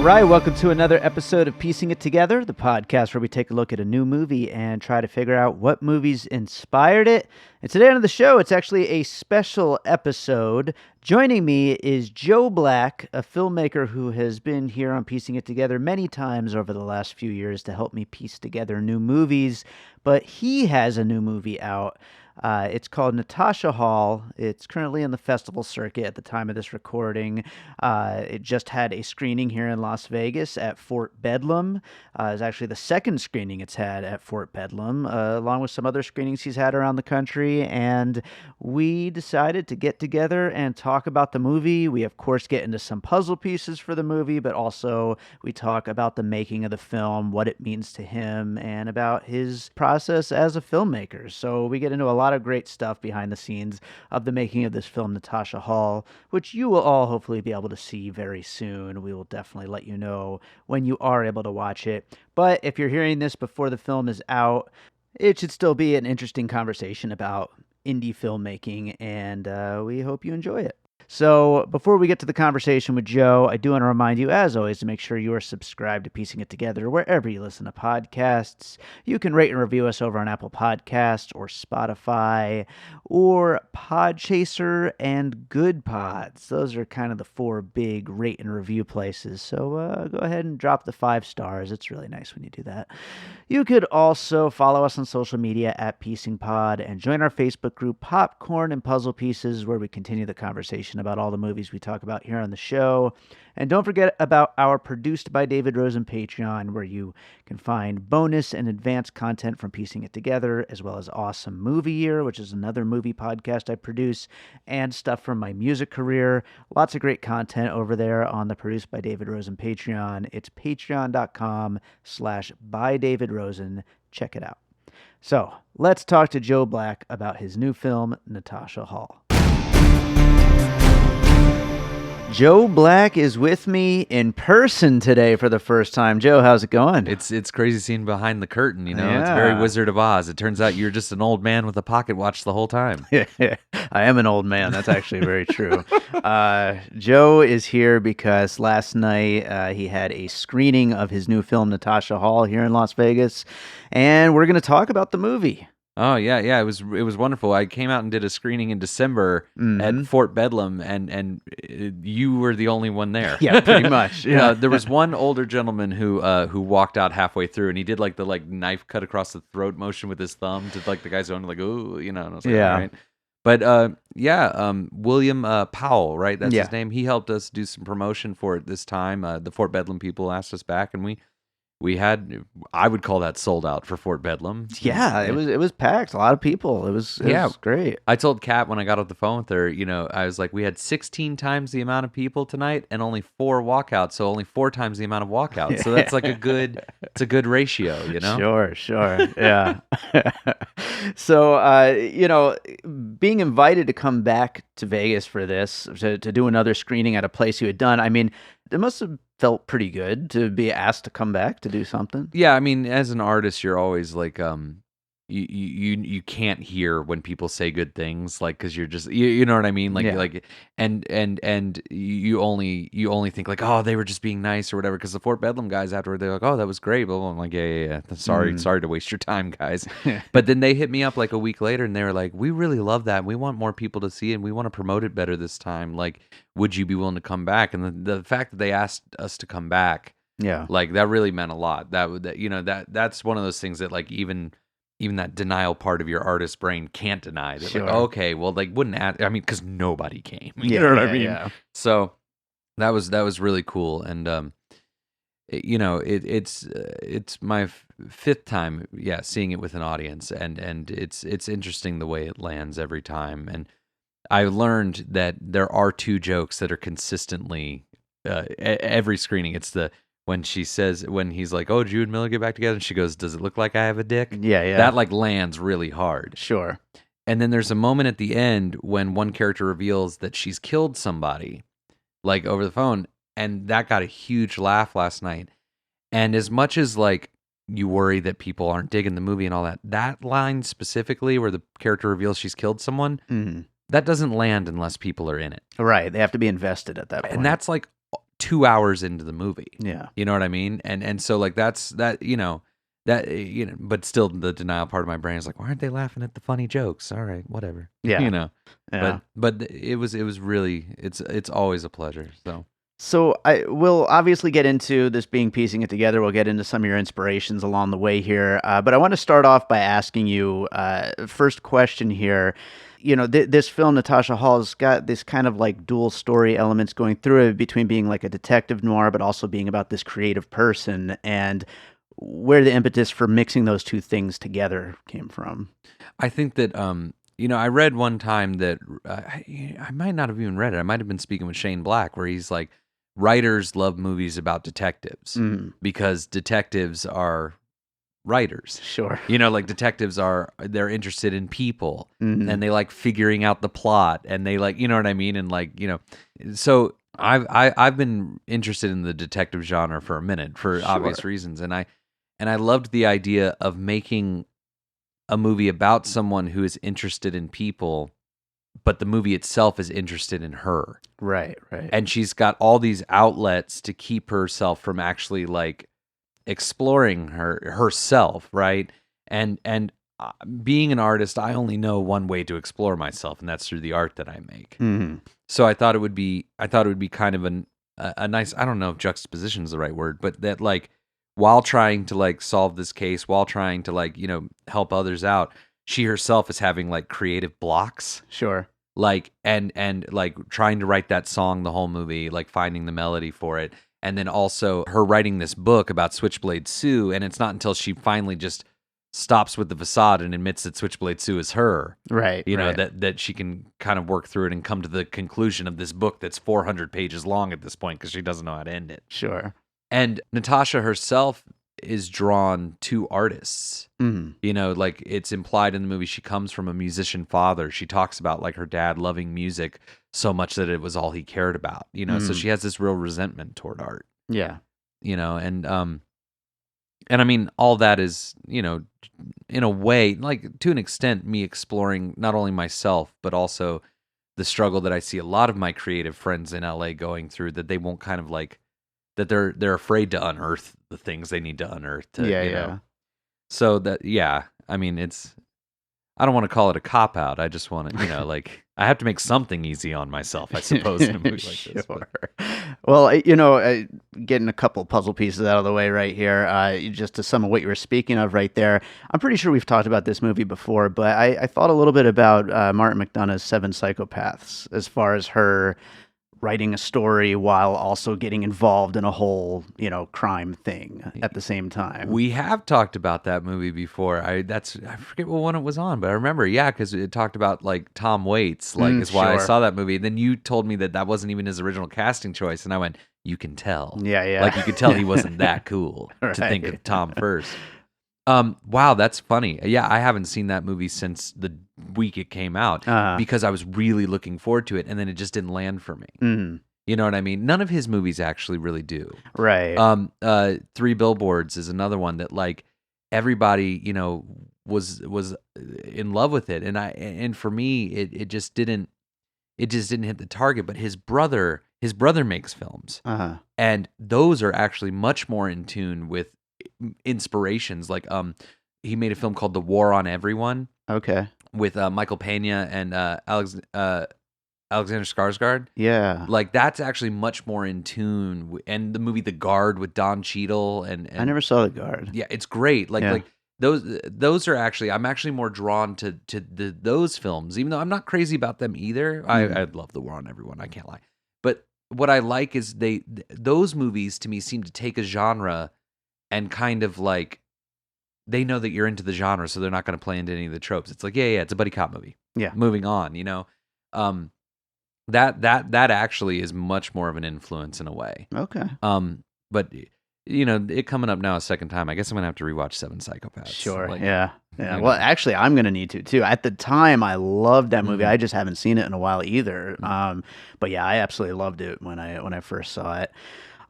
right, welcome to another episode of Piecing It Together, the podcast where we take a look at a new movie and try to figure out what movies inspired it. And today on the show, it's actually a special episode. Joining me is Joe Black, a filmmaker who has been here on Piecing It Together many times over the last few years to help me piece together new movies. But he has a new movie out. It's called Natasha Hall. It's currently in the festival circuit at the time of this recording. It just had a screening here in Las Vegas at Fort Bedlam. It's actually the second screening it's had at Fort Bedlam, along with some other screenings he's had around the country. And we decided to get together and talk about the movie. We, of course, get into some puzzle pieces for the movie, but also we talk about the making of the film, what it means to him, and about his process as a filmmaker. So we get into a lot of great stuff behind the scenes of the making of this film, Natasha Hall, which you will all hopefully be able to see very soon. We will definitely let you know when you are able to watch it. But if you're hearing this before the film is out, it should still be an interesting conversation about indie filmmaking, and we hope you enjoy it. So before we get to the conversation with Joe, I do want to remind you, as always, to make sure you are subscribed to Piecing It Together wherever you listen to podcasts. You can rate and review us over on Apple Podcasts or Spotify or Podchaser and Good Pods. Those are kind of the four big rate and review places. So go ahead and drop the 5 stars. It's really nice when you do that. You could also follow us on social media at Piecing Pod and join our Facebook group Popcorn and Puzzle Pieces, where we continue the conversation about all the movies we talk about here on the show. And don't forget about our Produced by David Rosen Patreon, where you can find bonus and advanced content from Piecing It Together, as well as Awesome Movie Year, which is another movie podcast I produce, and stuff from my music career. Lots of great content over there on the Produced by David Rosen Patreon. It's patreon.com/bydavidrosen. Check it out. So let's talk to Joe Black about his new film, Natasha Hall. Joe Black is with me in person today for the first time. Joe, how's it going? It's crazy seeing behind the curtain, you know? Yeah. It's very Wizard of Oz. It turns out you're just an old man with a pocket watch the whole time. I am an old man. That's actually very true. Joe is here because last night he had a screening of his new film, Natasha Hall, here in Las Vegas, and we're going to talk about the movie. Oh yeah, it was wonderful. I came out and did a screening in December at Fort Bedlam, and you were the only one there. Yeah, pretty much. Yeah, there was one older gentleman who walked out halfway through, and he did like the knife cut across the throat motion with his thumb to the guy's own ooh, you know. And I was like, yeah, all right. But William Powell, right? That's his name. He helped us do some promotion for it this time. The Fort Bedlam people asked us back, and we had, I would call that sold out for Fort Bedlam. Yeah, it was packed. A lot of people. It was great. I told Kat when I got off the phone with her, I was like, we had 16 times the amount of people tonight and only 4 walkouts, so only 4 times the amount of walkouts. So that's like it's a good ratio, you know? Sure. Yeah. So, being invited to come back to Vegas for this, to do another screening at a place you had done, I mean, it must have felt pretty good to be asked to come back to do something. Yeah, I mean, as an artist, you're always like, you can't hear when people say good things, like, because you're just you know what I mean, and you only think like, oh, they were just being nice or whatever, because the Fort Bedlam guys afterward, they're like, oh, that was great, but I'm like, yeah, sorry to waste your time, guys. But then they hit me up like a week later and they were like, we really love that, we want more people to see it, and we want to promote it better this time, like, would you be willing to come back? And the fact that they asked us to come back, like, that really meant a lot. That's one of those things that, like, even that denial part of your artist brain can't deny. That, like, okay, well, like, wouldn't ask, I mean, because nobody came. You know what I mean? Yeah. So that was really cool, and it's my 5th time, seeing it with an audience, and it's interesting the way it lands every time. And I learned that there are 2 jokes that are consistently every screening. It's when he's like, oh, did you and Miller get back together? And she goes, does it look like I have a dick? Yeah. That like lands really hard. Sure. And then there's a moment at the end when one character reveals that she's killed somebody, like, over the phone, and that got a huge laugh last night. And as much as, like, you worry that people aren't digging the movie and all that line specifically where the character reveals she's killed someone, that doesn't land unless people are in it. Right. They have to be invested at that point. And that's like 2 hours into the movie. Yeah. You know what I mean? And so like that's that, but still the denial part of my brain is like, why aren't they laughing at the funny jokes? All right, whatever. Yeah. Yeah. But it was really it's always a pleasure. So I will obviously get into this being piecing it together. We'll get into some of your inspirations along the way here. But I want to start off by asking you, first question here. This film, Natasha Hall, has got this kind of like dual story elements going through it between being like a detective noir, but also being about this creative person, and where the impetus for mixing those two things together came from. I think that, I read one time that I might not have even read it. I might have been speaking with Shane Black, where he's like, writers love movies about detectives because detectives are writers. Sure. Like detectives they're interested in people and they like figuring out the plot and they like, you know what I mean? And like, so I've been interested in the detective genre for a minute for obvious reasons. And I loved the idea of making a movie about someone who is interested in people, but the movie itself is interested in her. Right. And she's got all these outlets to keep herself from actually like exploring herself, right? And being an artist, I only know one way to explore myself, and that's through the art that I make. So I thought it would be kind of a nice, I don't know if juxtaposition is the right word, but that like while trying to like solve this case, while trying to like, help others out, she herself is having like creative blocks. Sure. Like, and like trying to write that song the whole movie, like finding the melody for it. And then also her writing this book about Switchblade Sue. And it's not until she finally just stops with the facade and admits that Switchblade Sue is her. Right. That she can kind of work through it and come to the conclusion of this book that's 400 pages long at this point because she doesn't know how to end it. Sure. And Natasha herself is drawn to artists. Like it's implied in the movie she comes from a musician father. She talks about like her dad loving music so much that it was all he cared about, so she has this real resentment toward art. Yeah. And I mean all that is, in a way, like to an extent, me exploring not only myself but also the struggle that I see a lot of my creative friends in LA going through, that they won't kind of like that they're afraid to unearth the things they need to unearth to, Yeah. So that, I mean, I don't want to call it a cop out. I just want to, like I have to make something easy on myself, I suppose, in a movie like this. But. Well, getting a couple puzzle pieces out of the way right here, just to sum of what you were speaking of right there. I'm pretty sure we've talked about this movie before, but I thought a little bit about Martin McDonagh's Seven Psychopaths as far as her writing a story while also getting involved in a whole, crime thing at the same time. We have talked about that movie before. I forget what one it was on, but I remember, because it talked about like Tom Waits, like is why I saw that movie. And then you told me that wasn't even his original casting choice, and I went, you can tell. Yeah. Like you could tell he wasn't that cool to think of Tom first. Wow, that's funny. Yeah, I haven't seen that movie since the week it came out because I was really looking forward to it, and then it just didn't land for me. You know what I mean? None of his movies actually really do. Right. 3 Billboards is another one that like everybody, was in love with it, and for me, it just didn't hit the target. But his brother makes films, and those are actually much more in tune with inspirations. Like he made a film called The War on Everyone. Okay. With Michael Pena and Alexander Skarsgård. Yeah. Like that's actually much more in tune. And the movie The Guard with Don Cheadle and I never saw The Guard. Yeah, it's great. Like those are actually, I'm actually more drawn to those films, even though I'm not crazy about them either. I love The War on Everyone, I can't lie. But what I like is those movies to me seem to take a genre and kind of like, they know that you're into the genre, so they're not going to play into any of the tropes. It's like, yeah, it's a buddy cop movie. Yeah. Moving on, that actually is much more of an influence in a way. Okay. But it coming up now a second time, I guess I'm going to have to rewatch Seven Psychopaths. Sure. Yeah. Well, actually, I'm going to need to too. At the time, I loved that movie. I just haven't seen it in a while either. But yeah, I absolutely loved it when I first saw it.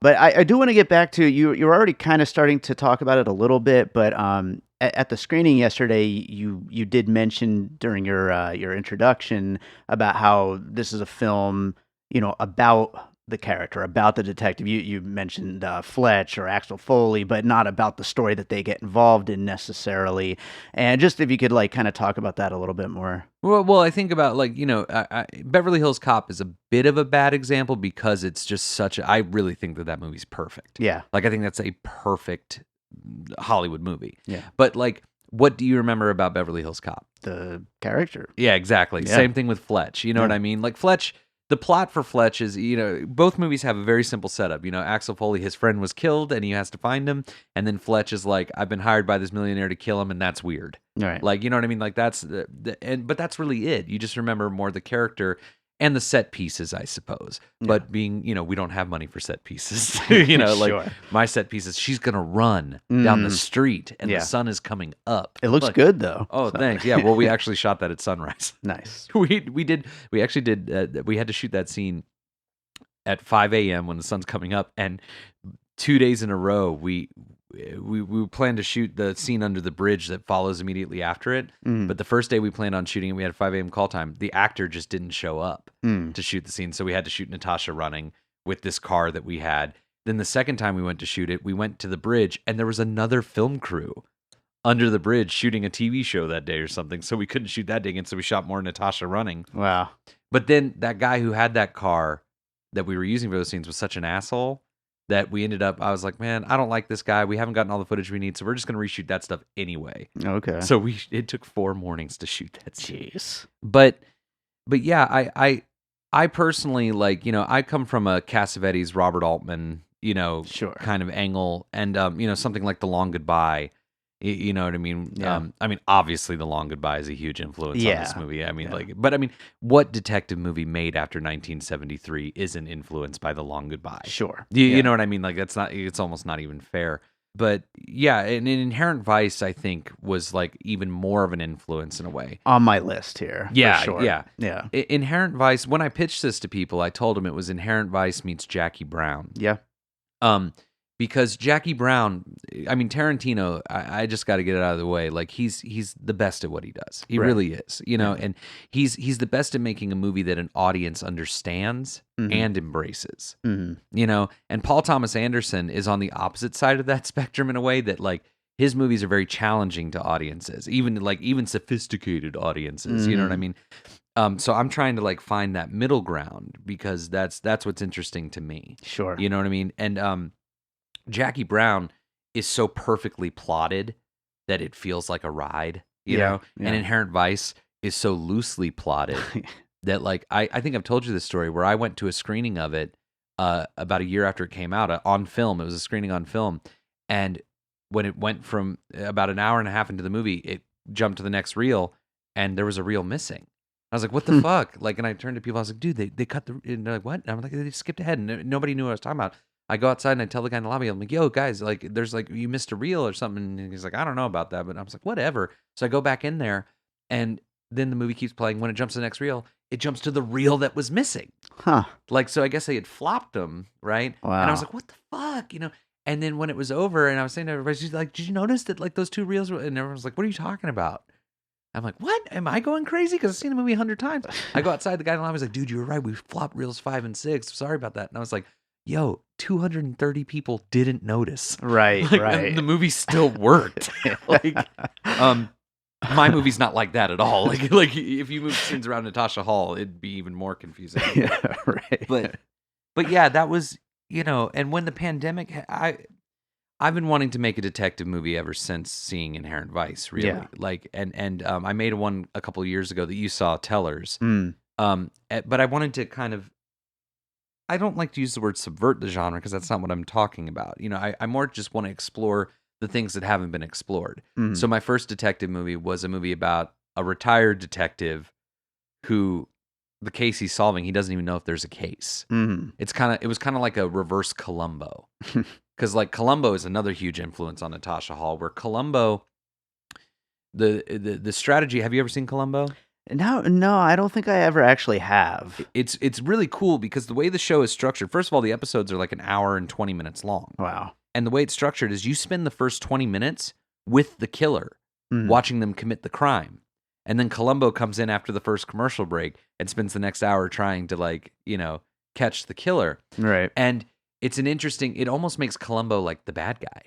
But I do want to get back to you. You're already kind of starting to talk about it a little bit, but at the screening yesterday, you did mention during your introduction about how this is a film, about the character, about the detective. You mentioned Fletch or Axel Foley, but not about the story that they get involved in necessarily. And just if you could like kind of talk about that a little bit more. Well, I think about like Beverly Hills Cop is a bit of a bad example because it's just such a. I really think that movie's perfect. Yeah, like I think that's a perfect Hollywood movie. Yeah, but like, what do you remember about Beverly Hills Cop? The character. Yeah, exactly. Yeah. Same thing with Fletch. You know what I mean? Like Fletch. The plot for Fletch is, both movies have a very simple setup. Axel Foley, his friend was killed and he has to find him. And then Fletch is like, I've been hired by this millionaire to kill him, and that's weird. Right. Like, you know what I mean? Like but that's really it. You just remember more the character and the set pieces, I suppose. Yeah. But being, we don't have money for set pieces. Like Sure. My set pieces, she's going to run down the street and the sun is coming up. It looks good though. Oh, thanks. Yeah. Well, we actually shot that at sunrise. Nice. We actually did, we had to shoot that scene at 5 a.m. when the sun's coming up. And 2 days in a row, we planned to shoot the scene under the bridge that follows immediately after it. But the first day we planned on shooting it, we had a 5 a.m. call time. The actor just didn't show up to shoot the scene. So we had to shoot Natasha running with this car that we had. Then the second time we went to shoot it, we went to the bridge and there was another film crew under the bridge shooting a TV show that day or something. So we couldn't shoot that day again. So we shot more Natasha running. Wow. But then that guy who had that car that we were using for those scenes was such an asshole that we ended up, I was like, man, I don't like this guy. We haven't gotten all the footage we need, so we're just going to reshoot that stuff anyway. Okay. So it took 4 mornings to shoot that scene. Jeez. But yeah, I personally, like, I come from a Cassavetes, Robert Altman, Sure. kind of angle, and, something like The Long Goodbye. You know what I mean? Yeah. Obviously, The Long Goodbye is a huge influence on this movie. What detective movie made after 1973 isn't influenced by The Long Goodbye? Sure. You know what I mean? Like, it's almost not even fair. But yeah, and Inherent Vice, I think, was like even more of an influence in a way. On my list here. Yeah, for sure. yeah. Inherent Vice, when I pitched this to people, I told them it was Inherent Vice meets Jackie Brown. Yeah. Because Jackie Brown, Tarantino, I just got to get it out of the way. Like he's the best at what he does. He really is, and he's the best at making a movie that an audience understands and embraces. And Paul Thomas Anderson is on the opposite side of that spectrum in a way that like his movies are very challenging to audiences, even sophisticated audiences. You know what I mean? So I'm trying to like find that middle ground because that's what's interesting to me. Sure. You know what I mean? And Jackie Brown is so perfectly plotted that it feels like a ride, you know? Yeah. And Inherent Vice is so loosely plotted that like, I think I've told you this story where I went to a screening of it about a year after it came out on film. It was a screening on film. And when it went from about an hour and a half into the movie, it jumped to the next reel and there was a reel missing. I was like, what the fuck? Like, and I turned to people, I was like, dude, they cut and they're like, what? And I'm like, they skipped ahead and nobody knew what I was talking about. I go outside and I tell the guy in the lobby, I'm like, yo, guys, like, there's like, you missed a reel or something. And he's like, I don't know about that. But I was like, whatever. So I go back in there and then the movie keeps playing. When it jumps to the next reel, it jumps to the reel that was missing. Huh. Like, so I guess they had flopped them, right? Wow. And I was like, what the fuck? And then when it was over and I was saying to everybody, she's like, did you notice that like those 2 reels were, and everyone was like, what are you talking about? I'm like, what? Am I going crazy? Because I've seen the movie 100 times. I go outside, the guy in the line was like, dude, you were right. We flopped reels 5 and 6. Sorry about that. And I was like, yo, 230 people didn't notice. Right, like, right. And the movie still worked. Like, my movie's not like that at all. Like if you move scenes around Natasha Hall, it'd be even more confusing. Yeah, right. But yeah, that was, and when the pandemic, I've been wanting to make a detective movie ever since seeing Inherent Vice, really. Yeah. Like, and I made one a couple of years ago that you saw, Tellers. But I wanted to kind of, I don't like to use the word subvert the genre because that's not what I'm talking about. I more just want to explore the things that haven't been explored. So my first detective movie was a movie about a retired detective who the case he's solving, he doesn't even know if there's a case. It was kind of like a reverse Columbo. Because like Columbo is another huge influence on Natasha Hall, where Columbo, the strategy, have you ever seen Columbo? No, I don't think I ever actually have. It's really cool because the way the show is structured, first of all, the episodes are like an hour and 20 minutes long. Wow. And the way it's structured is you spend the first 20 minutes with the killer, watching them commit the crime. And then Columbo comes in after the first commercial break and spends the next hour trying to catch the killer. Right. And it's it almost makes Columbo like the bad guy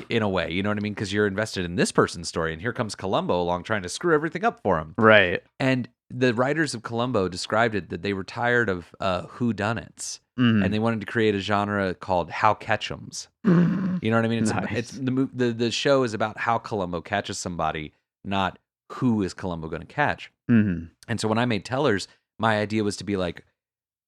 in a way, you know what I mean? Because you're invested in this person's story, and here comes Columbo along trying to screw everything up for him. Right. And the writers of Columbo described it that they were tired of whodunits, Mm. and they wanted to create a genre called How Catch'ems. You know what I mean? Nice. The show is about how Columbo catches somebody, not who is Columbo going to catch. Mm-hmm. And so when I made Tellers, my idea was to be like,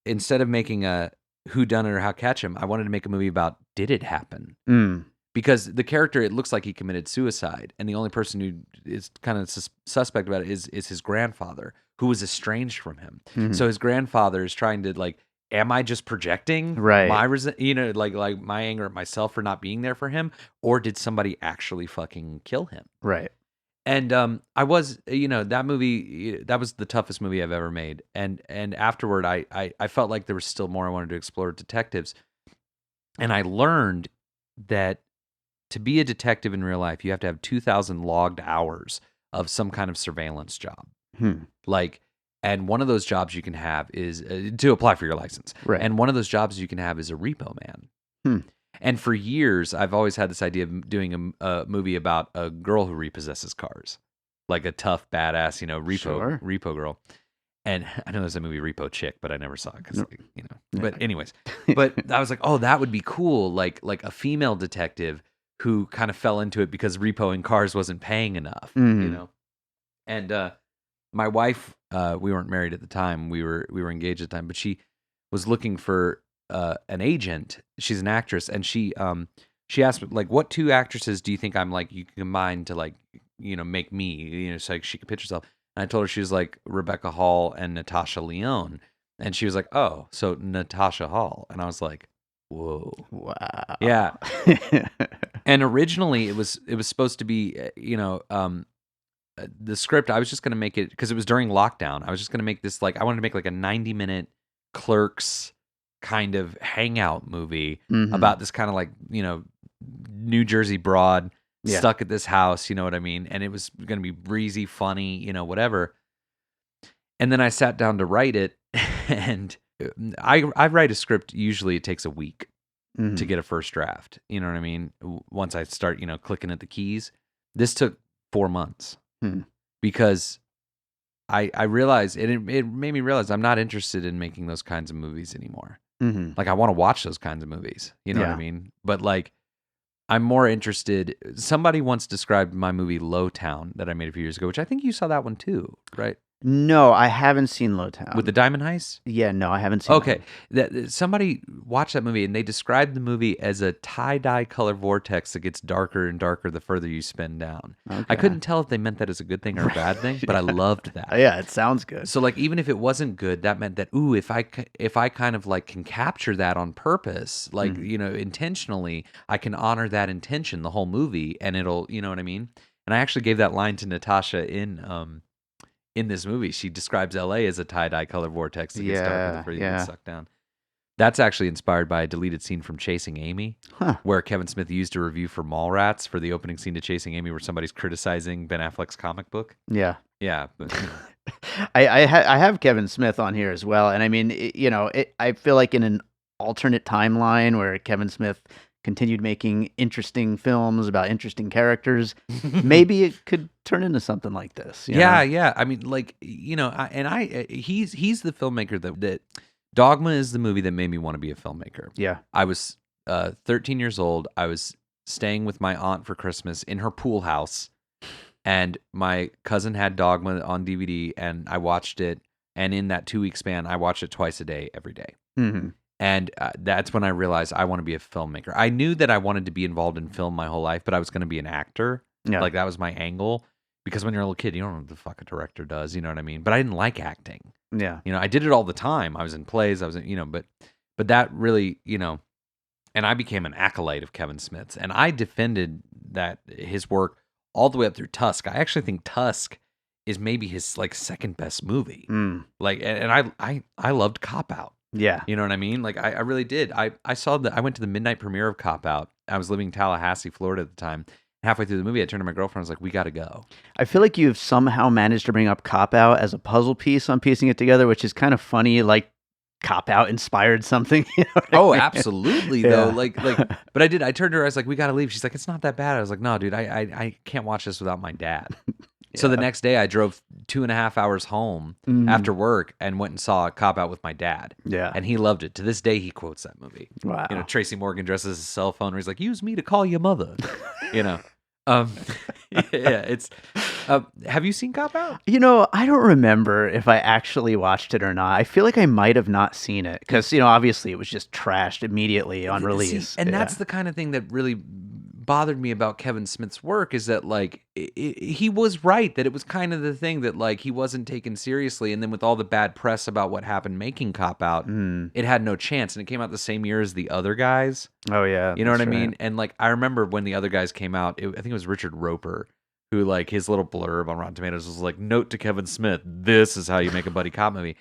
instead of making a whodunit or How Catch 'Em, I wanted to make a movie about did it happen? Mm. Because the character, it looks like he committed suicide, and the only person who is kind of suspect about it is his grandfather, who was estranged from him. Mm-hmm. So his grandfather is trying to like, am I just projecting Right. my like my anger at myself for not being there for him, or did somebody actually fucking kill him? Right. And I was, that movie, that was the toughest movie I've ever made. And afterward, I felt like there was still more I wanted to explore with detectives. And I learned that to be a detective in real life, you have to have 2,000 logged hours of some kind of surveillance job. Like, and one of those jobs you can have is to apply for your license. Right. And one of those jobs you can have is a repo man. And for years, I've always had this idea of doing a movie about a girl who repossesses cars, like a tough, badass, repo girl. And I know there's a movie Repo Chick, but I never saw it because, But anyways, but I was like, oh, that would be cool, like a female detective who kind of fell into it because repoing cars wasn't paying enough, And my wife, we weren't married at the time; we were engaged at the time, but she was looking for an agent. She's an actress, and she asked me, like, what two actresses do you think I'm like you can combine to, like, make me, so like she could pitch herself. And I told her she was like Rebecca Hall and Natasha Lyonne, and she was like, oh, so Natasha Hall. And I was like, whoa, wow, yeah. And originally it was supposed to be the script, I was just going to make it, because it was during lockdown, I was just going to make this, like, I wanted to make like a 90-minute Clerks kind of hangout movie about this kind of like, New Jersey broad stuck at this house, you know what I mean? And it was going to be breezy, funny, whatever. And then I sat down to write it, and I write a script, usually it takes a week to get a first draft, you know what I mean? Once I start, clicking at the keys. This took 4 months. Because I realized, it made me realize I'm not interested in making those kinds of movies anymore. Like, I want to watch those kinds of movies, you know what I mean? But like, I'm more interested. Somebody once described my movie Lowtown that I made a few years ago, which I think you saw that one too, right? No, I haven't seen Lowtown. With the diamond heist? Yeah, no, I haven't seen Okay. Somebody watched that movie, and they described the movie as a tie-dye color vortex that gets darker and darker the further you spin down. Okay. I couldn't tell if they meant that as a good thing or a bad thing, but I loved that. Yeah, it sounds good. So like, even if it wasn't good, that meant that, ooh, if I kind of like can capture that on purpose, like, intentionally, I can honor that intention the whole movie, and it'll, you know what I mean? And I actually gave that line to Natasha in this movie. She describes LA as a tie-dye color vortex that gets darker the further you get sucked down. That's actually inspired by a deleted scene from Chasing Amy, where Kevin Smith used a review for Mallrats for the opening scene to Chasing Amy, where somebody's criticizing Ben Affleck's comic book. Yeah. But, I have Kevin Smith on here as well, and I mean, I feel like in an alternate timeline where Kevin Smith continued making interesting films about interesting characters, maybe it could turn into something like this. Yeah. I mean, like, he's the filmmaker that Dogma is the movie that made me want to be a filmmaker. Yeah. I was 13 years old. I was staying with my aunt for Christmas in her pool house, and my cousin had Dogma on DVD, and I watched it. And in that 2-week span, I watched it twice a day, every day. And that's when I realized I want to be a filmmaker. I knew that I wanted to be involved in film my whole life, but I was going to be an actor. Yeah. Like, that was my angle. Because when you're a little kid, you don't know what the fuck a director does, you know what I mean? But I didn't like acting. Yeah. I did it all the time. I was in plays, I was in, but that really, and I became an acolyte of Kevin Smith's. And I defended his work all the way up through Tusk. I actually think Tusk is maybe his, like, second best movie. Like, and I loved Cop Out. Yeah. You know what I mean? Like, I really did. I went to the midnight premiere of Cop Out. I was living in Tallahassee, Florida at the time. Halfway through the movie, I turned to my girlfriend. I was like, we got to go. I feel like you've somehow managed to bring up Cop Out as a puzzle piece on piecing it together, which is kind of funny. Like, Cop Out inspired something. Oh, absolutely though. Yeah. But I turned to her, I was like, we gotta leave. She's like, it's not that bad. I was like, no, dude, I can't watch this without my dad. So the Yeah. next day I drove 2.5 hours home after work and went and saw Cop Out with my dad. Yeah. And he loved it. To this day, he quotes that movie. Wow. Tracy Morgan dresses his cell phone where he's like, use me to call your mother. Yeah, it's, have you seen Cop Out? I don't remember if I actually watched it or not. I feel like I might have not seen it because, obviously it was just trashed immediately on release. See, and that's the kind of thing that really bothered me about Kevin Smith's work is that he was right that it was kind of the thing that he wasn't taken seriously, and then with all the bad press about what happened making Cop Out, it had no chance, and it came out the same year as the other guys. Oh yeah, you know what I mean? And I remember when the other guys came out, I think it was Richard Roper who his little blurb on Rotten Tomatoes was like, note to Kevin Smith, this is how you make a buddy cop movie.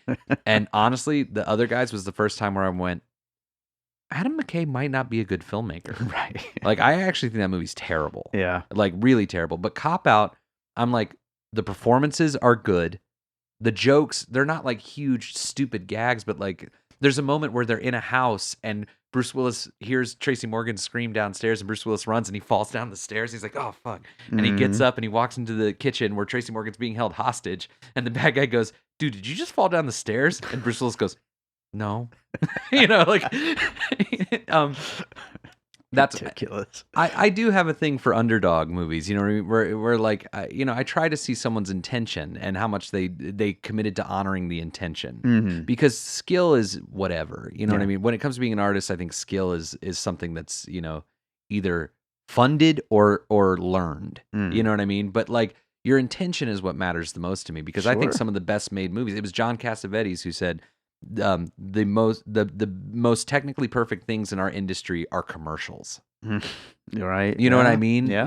And honestly, the other guys was the first time where I went, Adam McKay might not be a good filmmaker. Right. I actually think that movie's terrible. Yeah. Really terrible. But Cop Out, I'm like, the performances are good. The jokes, they're not huge, stupid gags, but there's a moment where they're in a house and Bruce Willis hears Tracy Morgan scream downstairs and Bruce Willis runs and he falls down the stairs. He's like, oh, fuck. And he gets up and he walks into the kitchen where Tracy Morgan's being held hostage. And the bad guy goes, dude, did you just fall down the stairs? And Bruce Willis goes, no. That's ridiculous. I do have a thing for underdog movies, where I try to see someone's intention and how much they committed to honoring the intention, because skill is whatever, what I mean? When it comes to being an artist, I think skill is something that's, either funded or learned, you know what I mean? But your intention is what matters the most to me, because I think some of the best made movies, it was John Cassavetes who said, the most technically perfect things in our industry are commercials. You're right. You know what I mean? Yeah.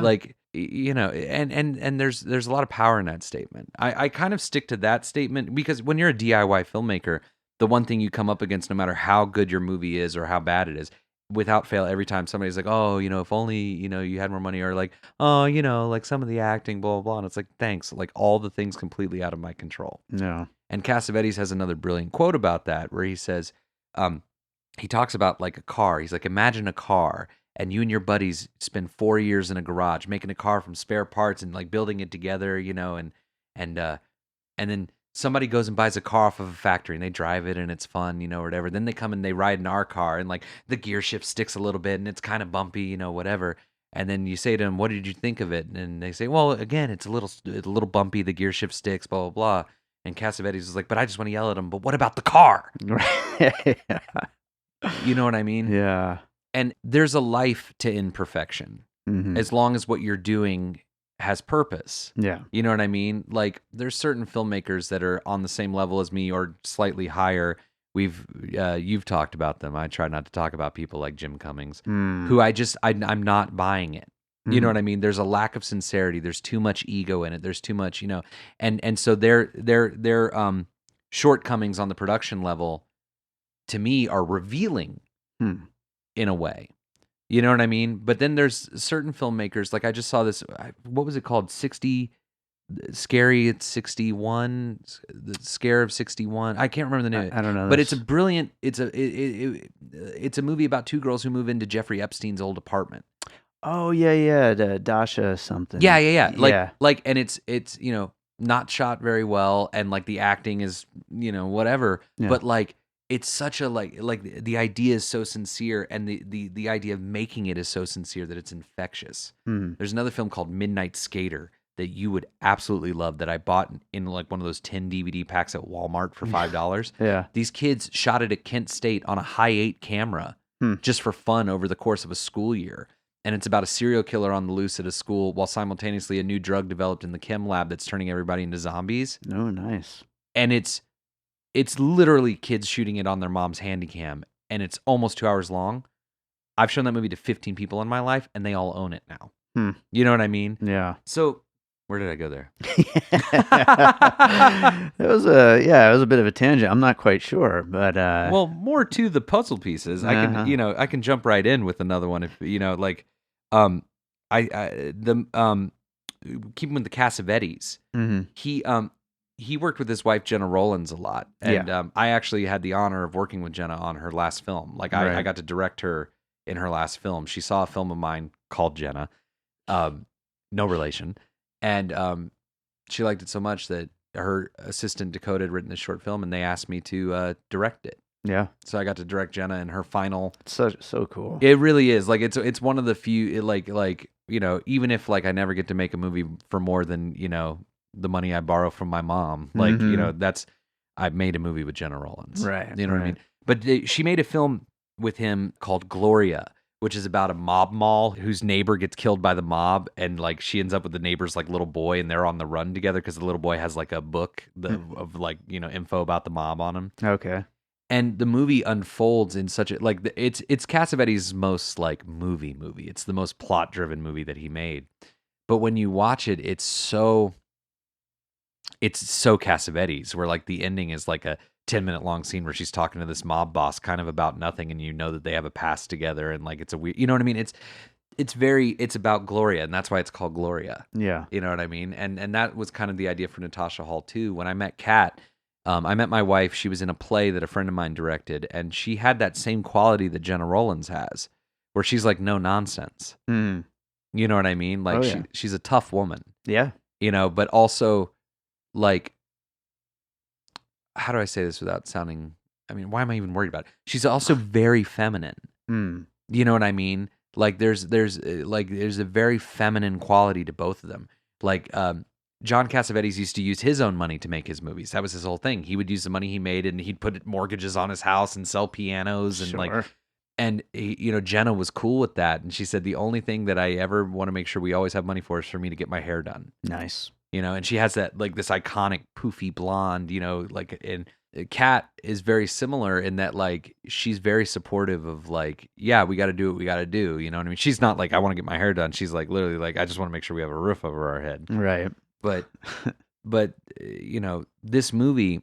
And there's a lot of power in that statement. I kind of stick to that statement because when you're a DIY filmmaker, the one thing you come up against, no matter how good your movie is or how bad it is, without fail, every time somebody's like, oh, if only, you had more money, or oh, some of the acting, blah, blah, blah. And it's like, thanks. All the things completely out of my control. Yeah. And Cassavetes has another brilliant quote about that where he says, he talks about a car. He's like, imagine a car and you and your buddies spend 4 years in a garage making a car from spare parts and building it together, and then somebody goes and buys a car off of a factory and they drive it and it's fun, or whatever. Then they come and they ride in our car and the gear shift sticks a little bit and it's kind of bumpy, whatever. And then you say to them, what did you think of it? And they say, well, again, it's a little bumpy. The gear shift sticks, blah, blah, blah. And Cassavetes is like, but I just want to yell at him. But what about the car? You know what I mean? Yeah. And there's a life to imperfection, as long as what you're doing has purpose. Yeah. You know what I mean? There's certain filmmakers that are on the same level as me or slightly higher. You've talked about them. I try not to talk about people like Jim Cummings, who I'm not buying it. You know what I mean? There's a lack of sincerity. There's too much ego in it. There's too much, and so their shortcomings on the production level, to me, are revealing in a way. You know what I mean? But then there's certain filmmakers, I just saw this, what was it called? Scary at 61, the Scare of 61. I can't remember the name. I don't know. But it's a brilliant, it's a movie about two girls who move into Jeffrey Epstein's old apartment. Oh yeah, the Dasha something. Yeah. And it's not shot very well, and the acting is whatever. Yeah. But it's such a the idea is so sincere, and the idea of making it is so sincere that it's infectious. There's another film called Midnight Skater that you would absolutely love that I bought in one of those 10 DVD packs at Walmart for $5. Yeah. These kids shot it at Kent State on a high-8 camera just for fun over the course of a school year. And it's about a serial killer on the loose at a school while simultaneously a new drug developed in the chem lab that's turning everybody into zombies. Oh, nice. And it's literally kids shooting it on their mom's handycam, and it's almost 2 hours long. I've shown that movie to 15 people in my life, and they all own it now. You know what I mean? Yeah. So where did I go there? It was a bit of a tangent. I'm not quite sure, but well, more to the puzzle pieces. I can jump right in with another one if keeping with the Cassavetes. He he worked with his wife Jenna Rollins a lot, and I actually had the honor of working with Jenna on her last film. Like I got to direct her in her last film. She saw a film of mine called Jenna, no relation, and she liked it so much that her assistant Dakota had written this short film, and they asked me to direct it. Yeah. So I got to direct Jenna in her final. It's so cool. It really is. Like it's one of the few like even if like I never get to make a movie for more than the money I borrow from my mom, like I made a movie with Jenna Rollins, right? You know what I mean? But she made a film with him called Gloria, which is about a mob mall whose neighbor gets killed by the mob, and like she ends up with the neighbor's like little boy, and they're on the run together because the little boy has like a book of like info about the mob on him. Okay. And the movie unfolds in such a it's Cassavetes' most like movie. It's the most plot driven movie that he made. But when you watch it, it's so Cassavetes, where like the ending is like a 10-minute long scene where she's talking to this mob boss kind of about nothing, and you know that they have a past together, and like it's a weird, you know what I mean? It's about Gloria, and that's why it's called Gloria. Yeah. You know what I mean? And that was kind of the idea for Natasha Hall too. When I met Kat, I met my wife. She was in a play that a friend of mine directed, and she had that same quality that Jenna Rollins has, where she's like no nonsense. Mm. You know what I mean? Like she's a tough woman. Yeah. But also like, how do I say this without sounding? I mean, why am I even worried about it? She's also very feminine. Mm. You know what I mean? Like there's a very feminine quality to both of them. Like John Cassavetes used to use his own money to make his movies. That was his whole thing. He would use the money he made, and he'd put mortgages on his house and sell pianos and Jenna was cool with that. And she said, the only thing that I ever want to make sure we always have money for is for me to get my hair done. Nice. And she has that like this iconic poofy blonde, and Kat is very similar in that like she's very supportive of like, yeah, we got to do what we got to do. You know what I mean? She's not like, I want to get my hair done. She's like literally like, I just want to make sure we have a roof over our head. Right. But this movie,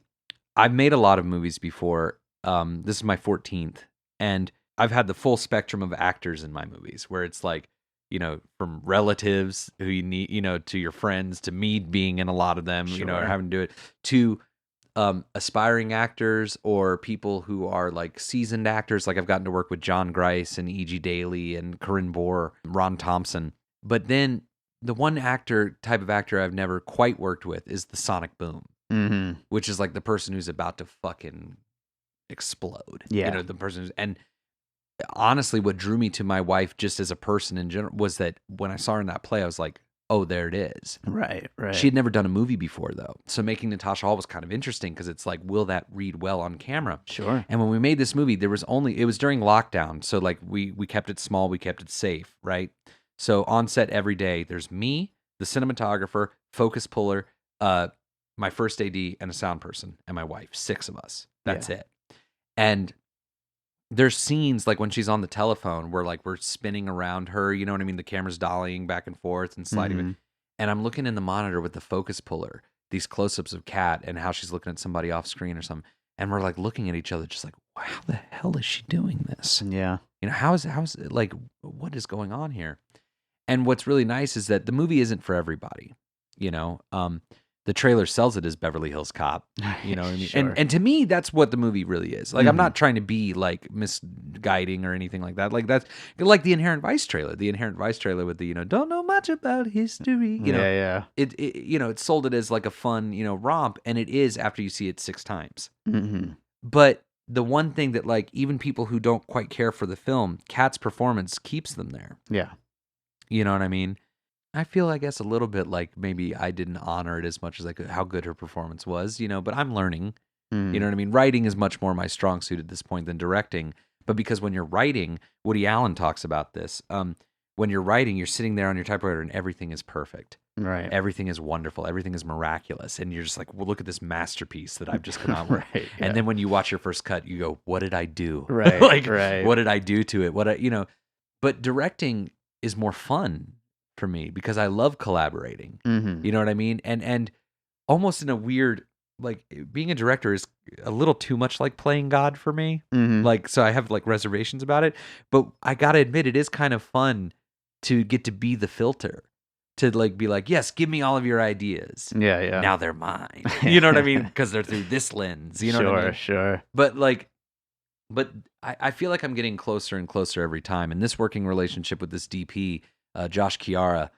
I've made a lot of movies before. This is my 14th, and I've had the full spectrum of actors in my movies, where it's like, from relatives who you need, to your friends, to me being in a lot of them, or having to do it, to aspiring actors or people who are like seasoned actors. Like I've gotten to work with John Grice and E.G. Daly and Corinne Bohr, Ron Thompson. But then the one type of actor I've never quite worked with is the sonic boom, which is like the person who's about to fucking explode. Yeah. The person and honestly, what drew me to my wife just as a person in general was that when I saw her in that play, I was like, oh, there it is. Right. She had never done a movie before, though. So making Natasha Hall was kind of interesting because it's like, will that read well on camera? Sure. And when we made this movie, it was during lockdown. So like we kept it small, we kept it safe, right? So on set every day, there's me, the cinematographer, focus puller, my first AD, and a sound person, and my wife. 6 of us. That's it. And there's scenes like when she's on the telephone where like we're spinning around her, you know what I mean? The camera's dollying back and forth and sliding. And I'm looking in the monitor with the focus puller, these close-ups of Kat and how she's looking at somebody off screen or something. And we're like looking at each other just like, wow, how the hell is she doing this? Yeah. How is it, like, what is going on here? And what's really nice is that the movie isn't for everybody, the trailer sells it as Beverly Hills Cop, you know what I mean? Sure. And to me, that's what the movie really is. Like, I'm not trying to be like misguiding or anything like that. Like that's like the Inherent Vice trailer. The Inherent Vice trailer with the, don't know much about history. Yeah. It it sold it as like a fun, romp, and it is after you see it 6 times. Mm-hmm. But the one thing that like even people who don't quite care for the film, Kat's performance keeps them there. Yeah. You know what I mean? I feel, I guess, a little bit like maybe I didn't honor it as much as I could, how good her performance was, but I'm learning. You know what I mean? Writing is much more my strong suit at this point than directing. But because when you're writing, Woody Allen talks about this. When you're writing, you're sitting there on your typewriter and everything is perfect. Right. Everything is wonderful. Everything is miraculous. And you're just like, well, look at this masterpiece that I've just come out with. Right. And then when you watch your first cut, you go, what did I do? Right. What did I do to it? But directing is more fun for me because I love collaborating. You know what I mean? And almost in a weird, like being a director is a little too much like playing God for me. Like, so I have like reservations about it, but I got to admit, it is kind of fun to get to be the filter. to like be like, yes, give me all of your ideas. Yeah. Now they're mine. You know what I mean? Because they're through this lens. You know what I mean? Sure. But I feel like I'm getting closer and closer every time. And this working relationship with this DP, Josh Chiara,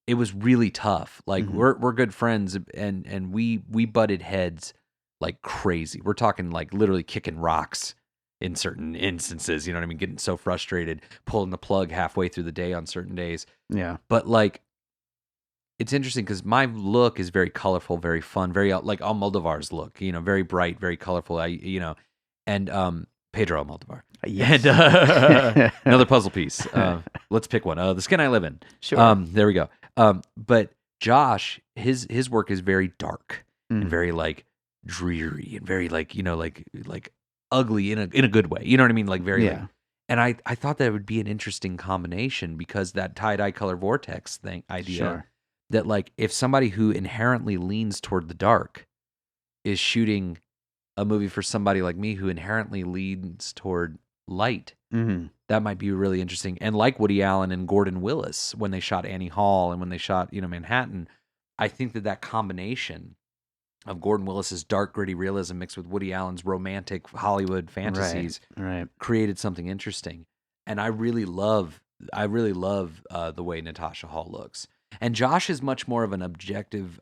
it was really tough. Like we're good friends, and we butted heads like crazy. We're talking like literally kicking rocks in certain instances. You know what I mean? Getting so frustrated, pulling the plug halfway through the day on certain days. Yeah. But like, it's interesting because my look is very colorful, very fun, very like Almodovar's look. You know, very bright, very colorful. And Pedro Almodovar. Yes. And another puzzle piece. Let's pick one. The Skin I Live In. Sure. There we go. But Josh, his work is very dark and very like dreary and very like, you know, like ugly in a good way. You know what I mean? Like very like, and I thought that would be an interesting combination because that tie-dye color vortex thing idea that like if somebody who inherently leans toward the dark is shooting a movie for somebody like me who inherently leans toward light, that might be really interesting. And like Woody Allen and Gordon Willis when they shot Annie Hall and when they shot, you know, Manhattan, I think that combination of Gordon Willis's dark, gritty realism mixed with Woody Allen's romantic Hollywood fantasies created something interesting. And I really love the way Natasha Hall looks. And Josh is much more of an objective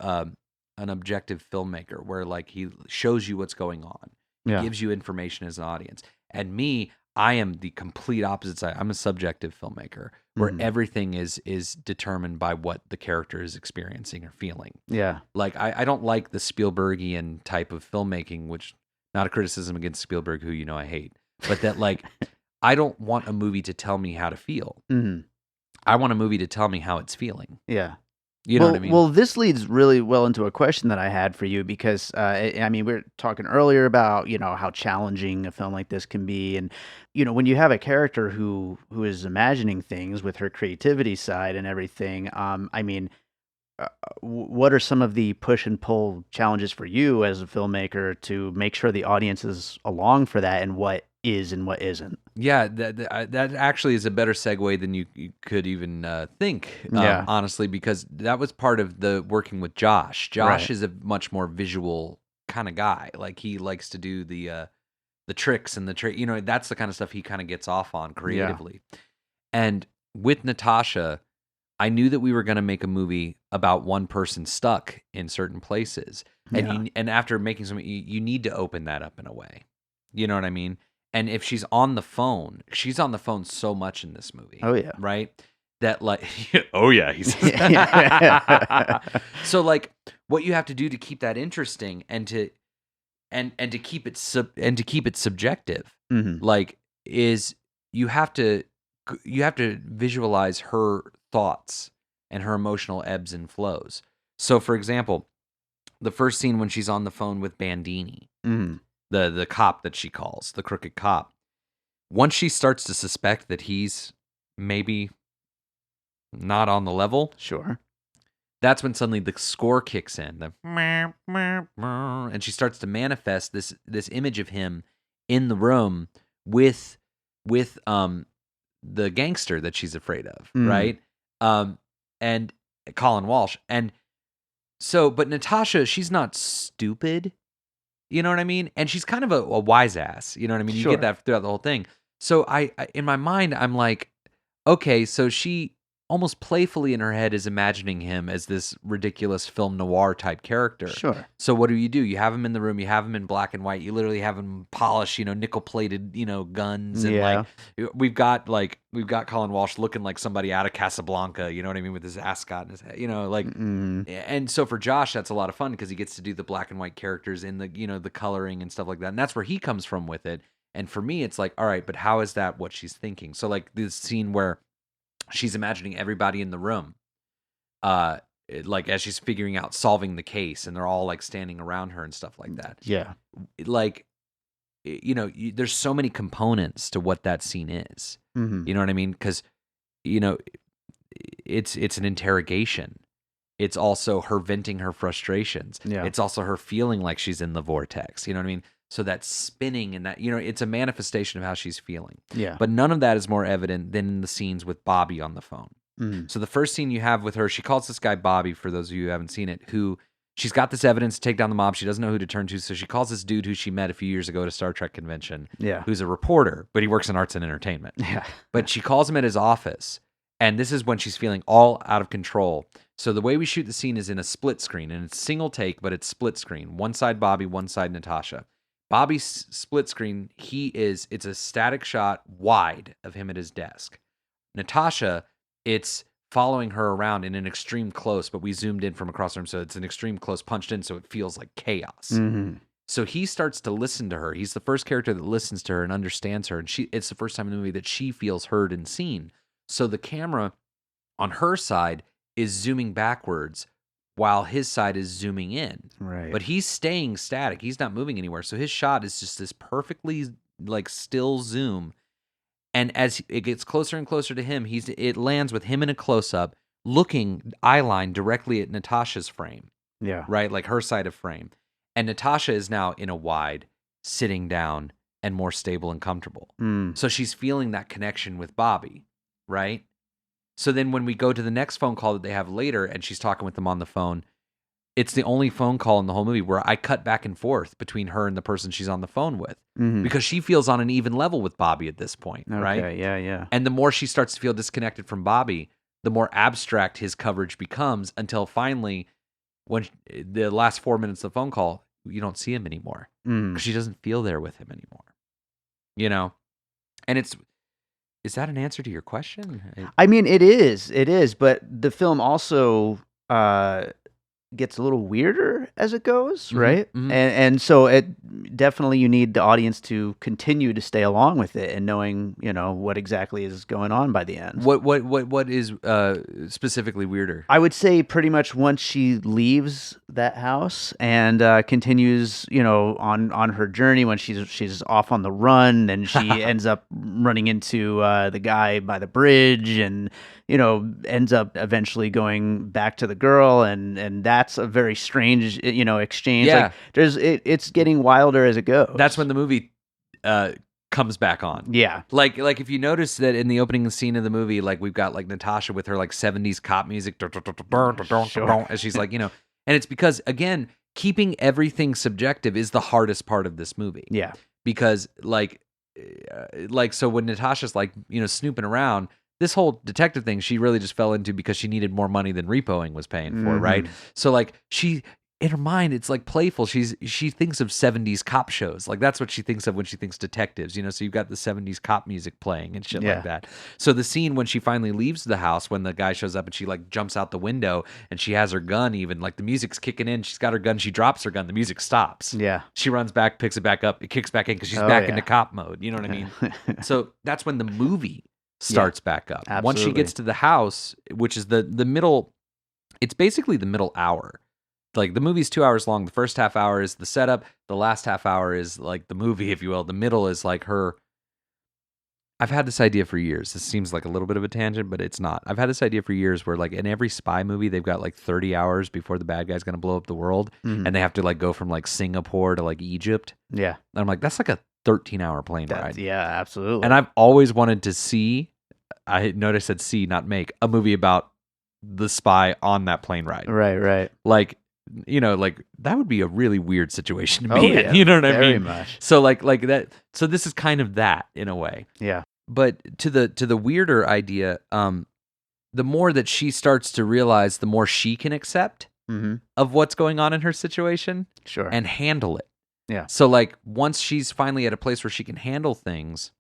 filmmaker where like he shows you what's going on. He gives you information as an audience. And me, I am the complete opposite side. I'm a subjective filmmaker where everything is determined by what the character is experiencing or feeling. Yeah. Like I don't like the Spielbergian type of filmmaking, which not a criticism against Spielberg, who you know I hate, but that like I don't want a movie to tell me how to feel. I want a movie to tell me how it's feeling. Yeah. You know what I mean? Well, this leads really well into a question that I had for you because, I mean, we were talking earlier about, you know, how challenging a film like this can be. And, you know, when you have a character who is imagining things with her creativity side and everything, I mean, what are some of the push and pull challenges for you as a filmmaker to make sure the audience is along for that and what is and what isn't? Yeah, that actually is a better segue than you could even think, honestly, because that was part of the working with Josh. Josh is a much more visual kind of guy. Like he likes to do the tricks and you know, that's the kind of stuff he kind of gets off on creatively. And with Natasha, I knew that we were going to make a movie about one person stuck in certain places. And and after making something, you need to open that up in a way. You know what I mean? And if she's on the phone so much in this movie. Oh, yeah. Right? That like, oh, yeah. He says. So like what you have to do to keep that interesting and to keep it subjective, like is you have to visualize her thoughts and her emotional ebbs and flows. So for example, the first scene when she's on the phone with Bandini, the cop that she calls, the crooked cop, once she starts to suspect that he's maybe not on the level, that's when suddenly the score kicks in, and she starts to manifest this image of him in the room with the gangster that she's afraid of, right? And Colin Walsh. And so, but Natasha, she's not stupid. You know what I mean? And she's kind of a wise ass. You know what I mean? You get that throughout the whole thing. So I in my mind, I'm like, okay, so she almost playfully in her head is imagining him as this ridiculous film noir type character. So what do? You have him in the room, you have him in black and white, you literally have him polish, you know, nickel plated, you know, guns. And like we've got Colin Walsh looking like somebody out of Casablanca, you know what I mean, with his ascot in his head, you know, like, and so for Josh, that's a lot of fun because he gets to do the black and white characters in the, you know, the coloring and stuff like that. And that's where he comes from with it. And for me, it's like, all right, but how is that what she's thinking? So like this scene where she's imagining everybody in the room, like as she's figuring out solving the case, and they're all like standing around her and stuff like that. Yeah, like you know, there's so many components to what that scene is. You know what I mean? Because you know, it's an interrogation. It's also her venting her frustrations. It's also her feeling like she's in the vortex. You know what I mean? So that spinning and that, you know, it's a manifestation of how she's feeling. But none of that is more evident than in the scenes with Bobby on the phone. So the first scene you have with her, she calls this guy Bobby, for those of you who haven't seen it, who she's got this evidence to take down the mob. She doesn't know who to turn to, so she calls this dude who she met a few years ago at a Star Trek convention, who's a reporter, but he works in arts and entertainment. But she calls him at his office, and this is when she's feeling all out of control. So the way we shoot the scene is in a split screen, and it's single take, but it's split screen. One side Bobby, one side Natasha. Bobby's split screen, it's a static shot wide of him at his desk. Natasha, it's following her around in an extreme close, but we zoomed in from across the room, so it's an extreme close punched in, so it feels like chaos. So he starts to listen to her. He's the first character that listens to her and understands her, and it's the first time in the movie that she feels heard and seen. So the camera on her side is zooming backwards while his side is zooming in. Right. But he's staying static. He's not moving anywhere. So his shot is just this perfectly like still zoom. And as it gets closer and closer to him, it lands with him in a close-up, looking eye line directly at Natasha's frame. Yeah. Right? Like her side of frame. And Natasha is now in a wide, sitting down, and more stable and comfortable. So she's feeling that connection with Bobby, right? So then when we go to the next phone call that they have later, and she's talking with them on the phone, it's the only phone call in the whole movie where I cut back and forth between her and the person she's on the phone with, because she feels on an even level with Bobby at this point, right? Okay, yeah. And the more she starts to feel disconnected from Bobby, the more abstract his coverage becomes, until finally, when the last 4 minutes of the phone call, you don't see him anymore, because she doesn't feel there with him anymore, you know? And is that an answer to your question? I mean, it is, but the film also gets a little weirder as it goes, right? And so it definitely, you need the audience to continue to stay along with it and knowing, what exactly is going on by the end. What is specifically weirder? I would say pretty much once she leaves that house and continues, on her journey, when she's off on the run, and she ends up running into the guy by the bridge, and ends up eventually going back to the girl, and that's a very strange, exchange. Yeah. Like it's getting wilder as it goes. That's when the movie comes back on. Yeah. Like if you notice that in the opening scene of the movie, like we've got like Natasha with her like 70s cop music, as she's like, and it's because, again, keeping everything subjective is the hardest part of this movie. Yeah. Because so when Natasha's like, snooping around, this whole detective thing, she really just fell into because she needed more money than repoing was paying for, right? So like she, in her mind, it's like playful. She thinks of 70s cop shows. Like that's what she thinks of when she thinks detectives, so you've got the 70s cop music playing and shit like that. So the scene when she finally leaves the house, when the guy shows up and she like jumps out the window and she has her gun, even like the music's kicking in, she's got her gun, she drops her gun, the music stops. Yeah. She runs back, picks it back up, it kicks back in because she's back into cop mode. You know what I mean? So that's when the movie starts back up. Absolutely. Once she gets to the house, which is the middle, it's basically the middle hour. Like the movie's 2 hours long. The first half hour is the setup. The last half hour is like the movie, if you will. The middle is like her. I've had this idea for years. This seems like a little bit of a tangent, but it's not. I've had this idea for years where like in every spy movie, they've got like 30 hours before the bad guy's going to blow up the world. And they have to like go from like Singapore to like Egypt. Yeah. And I'm like, that's like a 13-hour plane ride. Yeah, absolutely. And I've always wanted to see, I noticed I said see, not make, a movie about the spy on that plane ride. Right. Like, like that would be a really weird situation to be in. You know what I mean? Very much. So like that. So this is kind of that in a way. Yeah. But to the weirder idea, the more that she starts to realize, the more she can accept of what's going on in her situation. Sure. And handle it. Yeah. So like once she's finally at a place where she can handle things,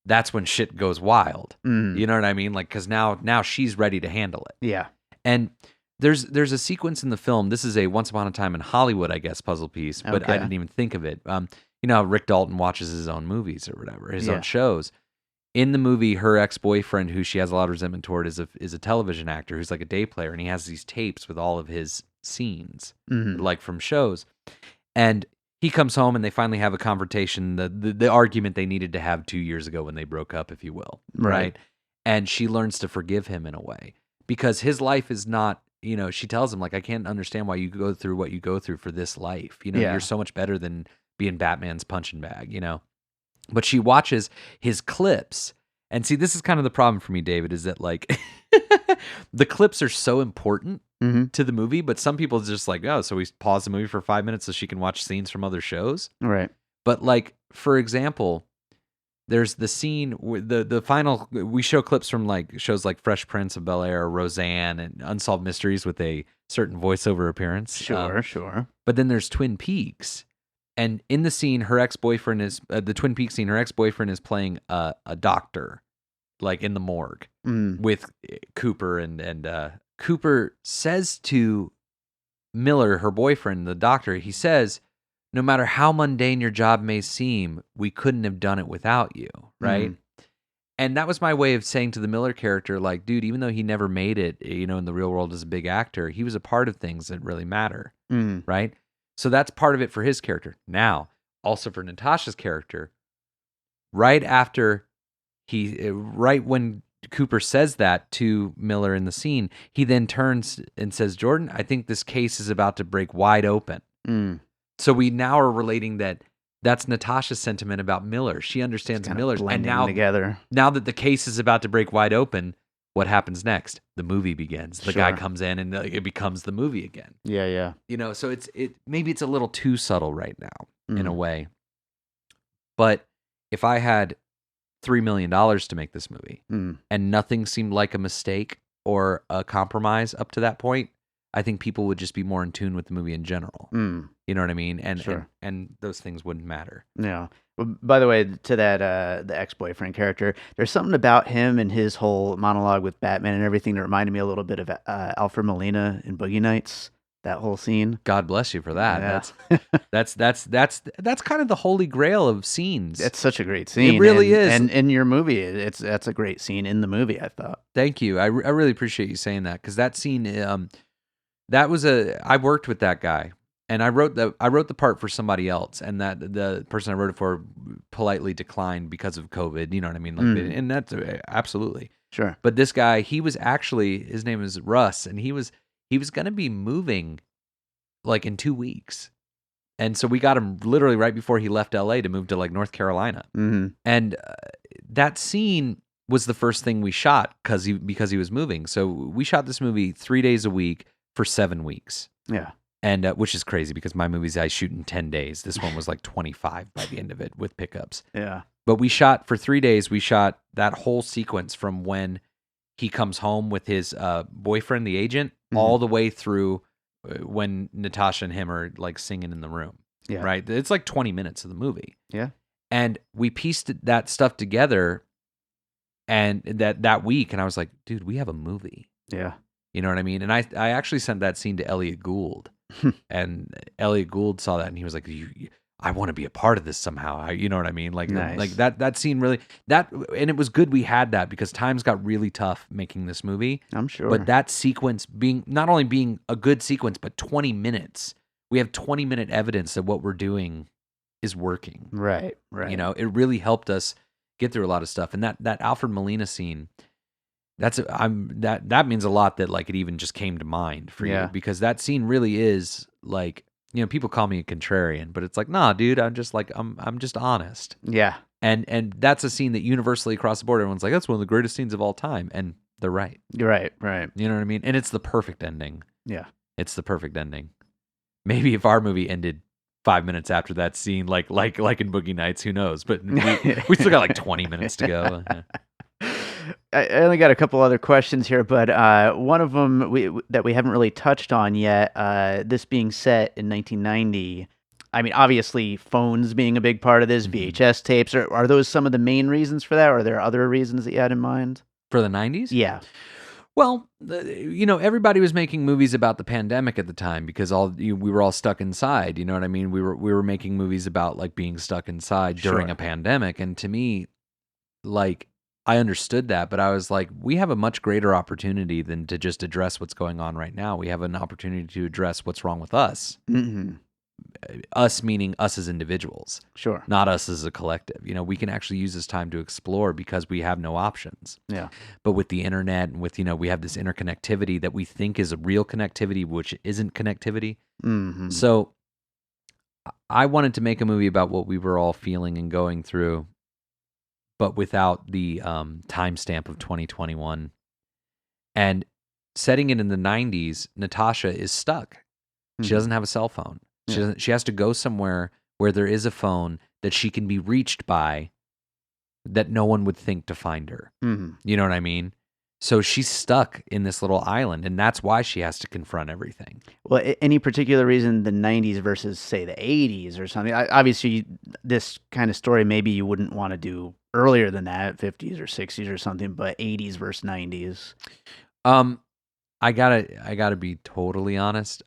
that's when shit goes wild. You know what I mean? Like, because now she's ready to handle it. Yeah. And there's a sequence in the film. This is a Once Upon a Time in Hollywood, I guess, puzzle piece, but I didn't even think of it. You know how Rick Dalton watches his own movies or whatever, his own shows. In the movie, her ex-boyfriend, who she has a lot of resentment toward, is a television actor who's like a day player, and he has these tapes with all of his scenes, like from shows. And he comes home, and they finally have a confrontation, the argument they needed to have 2 years ago when they broke up, if you will, right? And she learns to forgive him in a way, because his life is not, she tells him, like, I can't understand why you go through what you go through for this life. You're so much better than being Batman's punching bag, But she watches his clips, And see, this is kind of the problem for me, David, is that like the clips are so important to the movie, but some people just like, oh, so we pause the movie for 5 minutes so she can watch scenes from other shows. Right. But like, for example, there's the scene the final. We show clips from like shows like Fresh Prince of Bel-Air, Roseanne, and Unsolved Mysteries with a certain voiceover appearance. Sure. But then there's Twin Peaks, and in the scene, her ex-boyfriend is the Twin Peaks scene. Her ex-boyfriend is playing a doctor, like in the morgue with Cooper, and Cooper says to Miller, her boyfriend, the doctor, he says, no matter how mundane your job may seem, we couldn't have done it without you, right? And that was my way of saying to the Miller character, like, dude, even though he never made it, in the real world as a big actor, he was a part of things that really matter, right? So that's part of it for his character. Now, also for Natasha's character, right when Cooper says that to Miller in the scene, he then turns and says, Jordan, I think this case is about to break wide open. So we now are relating that's Natasha's sentiment about Miller. She understands Miller's, and now together. Now that the case is about to break wide open, what happens next? The movie begins. The guy comes in, and it becomes the movie again. Yeah. So maybe it's a little too subtle right now in a way. But if I had $3 million to make this movie, and nothing seemed like a mistake or a compromise up to that point, I think people would just be more in tune with the movie in general. You know what I mean? And those things wouldn't matter. Yeah. Well, by the way, to that the ex-boyfriend character, there's something about him and his whole monologue with Batman and everything that reminded me a little bit of Alfred Molina in Boogie Nights. That whole scene. God bless you for that. Yeah. That's kind of the holy grail of scenes. It's such a great scene. It really is. And in your movie, that's a great scene in the movie, I thought. Thank you. I really appreciate you saying that, because that scene, I worked with that guy, and I wrote the part for somebody else, and that the person I wrote it for politely declined because of COVID. You know what I mean? And that's absolutely sure. But this guy, his name is Russ, and he was going to be moving like in 2 weeks. And so we got him literally right before he left LA to move to like North Carolina. And that scene was the first thing we shot because he was moving. So we shot this movie 3 days a week for 7 weeks. Yeah. And which is crazy because my movies I shoot in 10 days. This one was like 25 by the end of it with pickups. Yeah. But we shot for 3 days. We shot that whole sequence from when he comes home with his boyfriend, the agent, all the way through when Natasha and him are like singing in the room. Yeah. Right? It's like 20 minutes of the movie. Yeah. And we pieced that stuff together and that week, and I was like, dude, we have a movie. Yeah. You know what I mean? And I actually sent that scene to Elliot Gould. And Elliot Gould saw that, and he was like, I want to be a part of this somehow. You know what I mean? Like, nice. Like that scene really, and it was good we had that because times got really tough making this movie. I'm sure. But that sequence not only being a good sequence, but 20 minutes. We have 20-minute evidence that what we're doing is working. Right. You know, it really helped us get through a lot of stuff. And that Alfred Molina scene, that means a lot that like it even just came to mind for you, because that scene really is like, you know, people call me a contrarian, but it's like, nah, dude, I'm just like, I'm just honest. Yeah. And that's a scene that universally across the board, everyone's like, that's one of the greatest scenes of all time. And they're right. You're right. You know what I mean? And it's the perfect ending. Yeah. It's the perfect ending. Maybe if our movie ended 5 minutes after that scene, like in Boogie Nights, who knows? But we still got like 20 minutes to go. I only got a couple other questions here, but one of them that we haven't really touched on yet, this being set in 1990, I mean, obviously phones being a big part of this, VHS tapes, are those some of the main reasons for that, or are there other reasons that you had in mind? For the 90s? Yeah. Well, you know, everybody was making movies about the pandemic at the time because we were all stuck inside. You know what I mean? We were making movies about like being stuck inside during a pandemic, and to me, like, I understood that, but I was like, we have a much greater opportunity than to just address what's going on right now. We have an opportunity to address what's wrong with us. Us meaning us as individuals. Sure. Not us as a collective. You know, we can actually use this time to explore because we have no options. Yeah. But with the internet and with, you know, we have this interconnectivity that we think is a real connectivity, which isn't connectivity. So I wanted to make a movie about what we were all feeling and going through but without the timestamp of 2021. And setting it in the 90s, Natasha is stuck. She doesn't have a cell phone. She has to go somewhere where there is a phone that she can be reached by that no one would think to find her. You know what I mean? So she's stuck in this little island, and that's why she has to confront everything. Well, any particular reason the 90s versus, say, the 80s or something? Obviously, this kind of story maybe you wouldn't want to do earlier than that, 50s or 60s or something, but 80s versus 90s. I gotta be totally honest.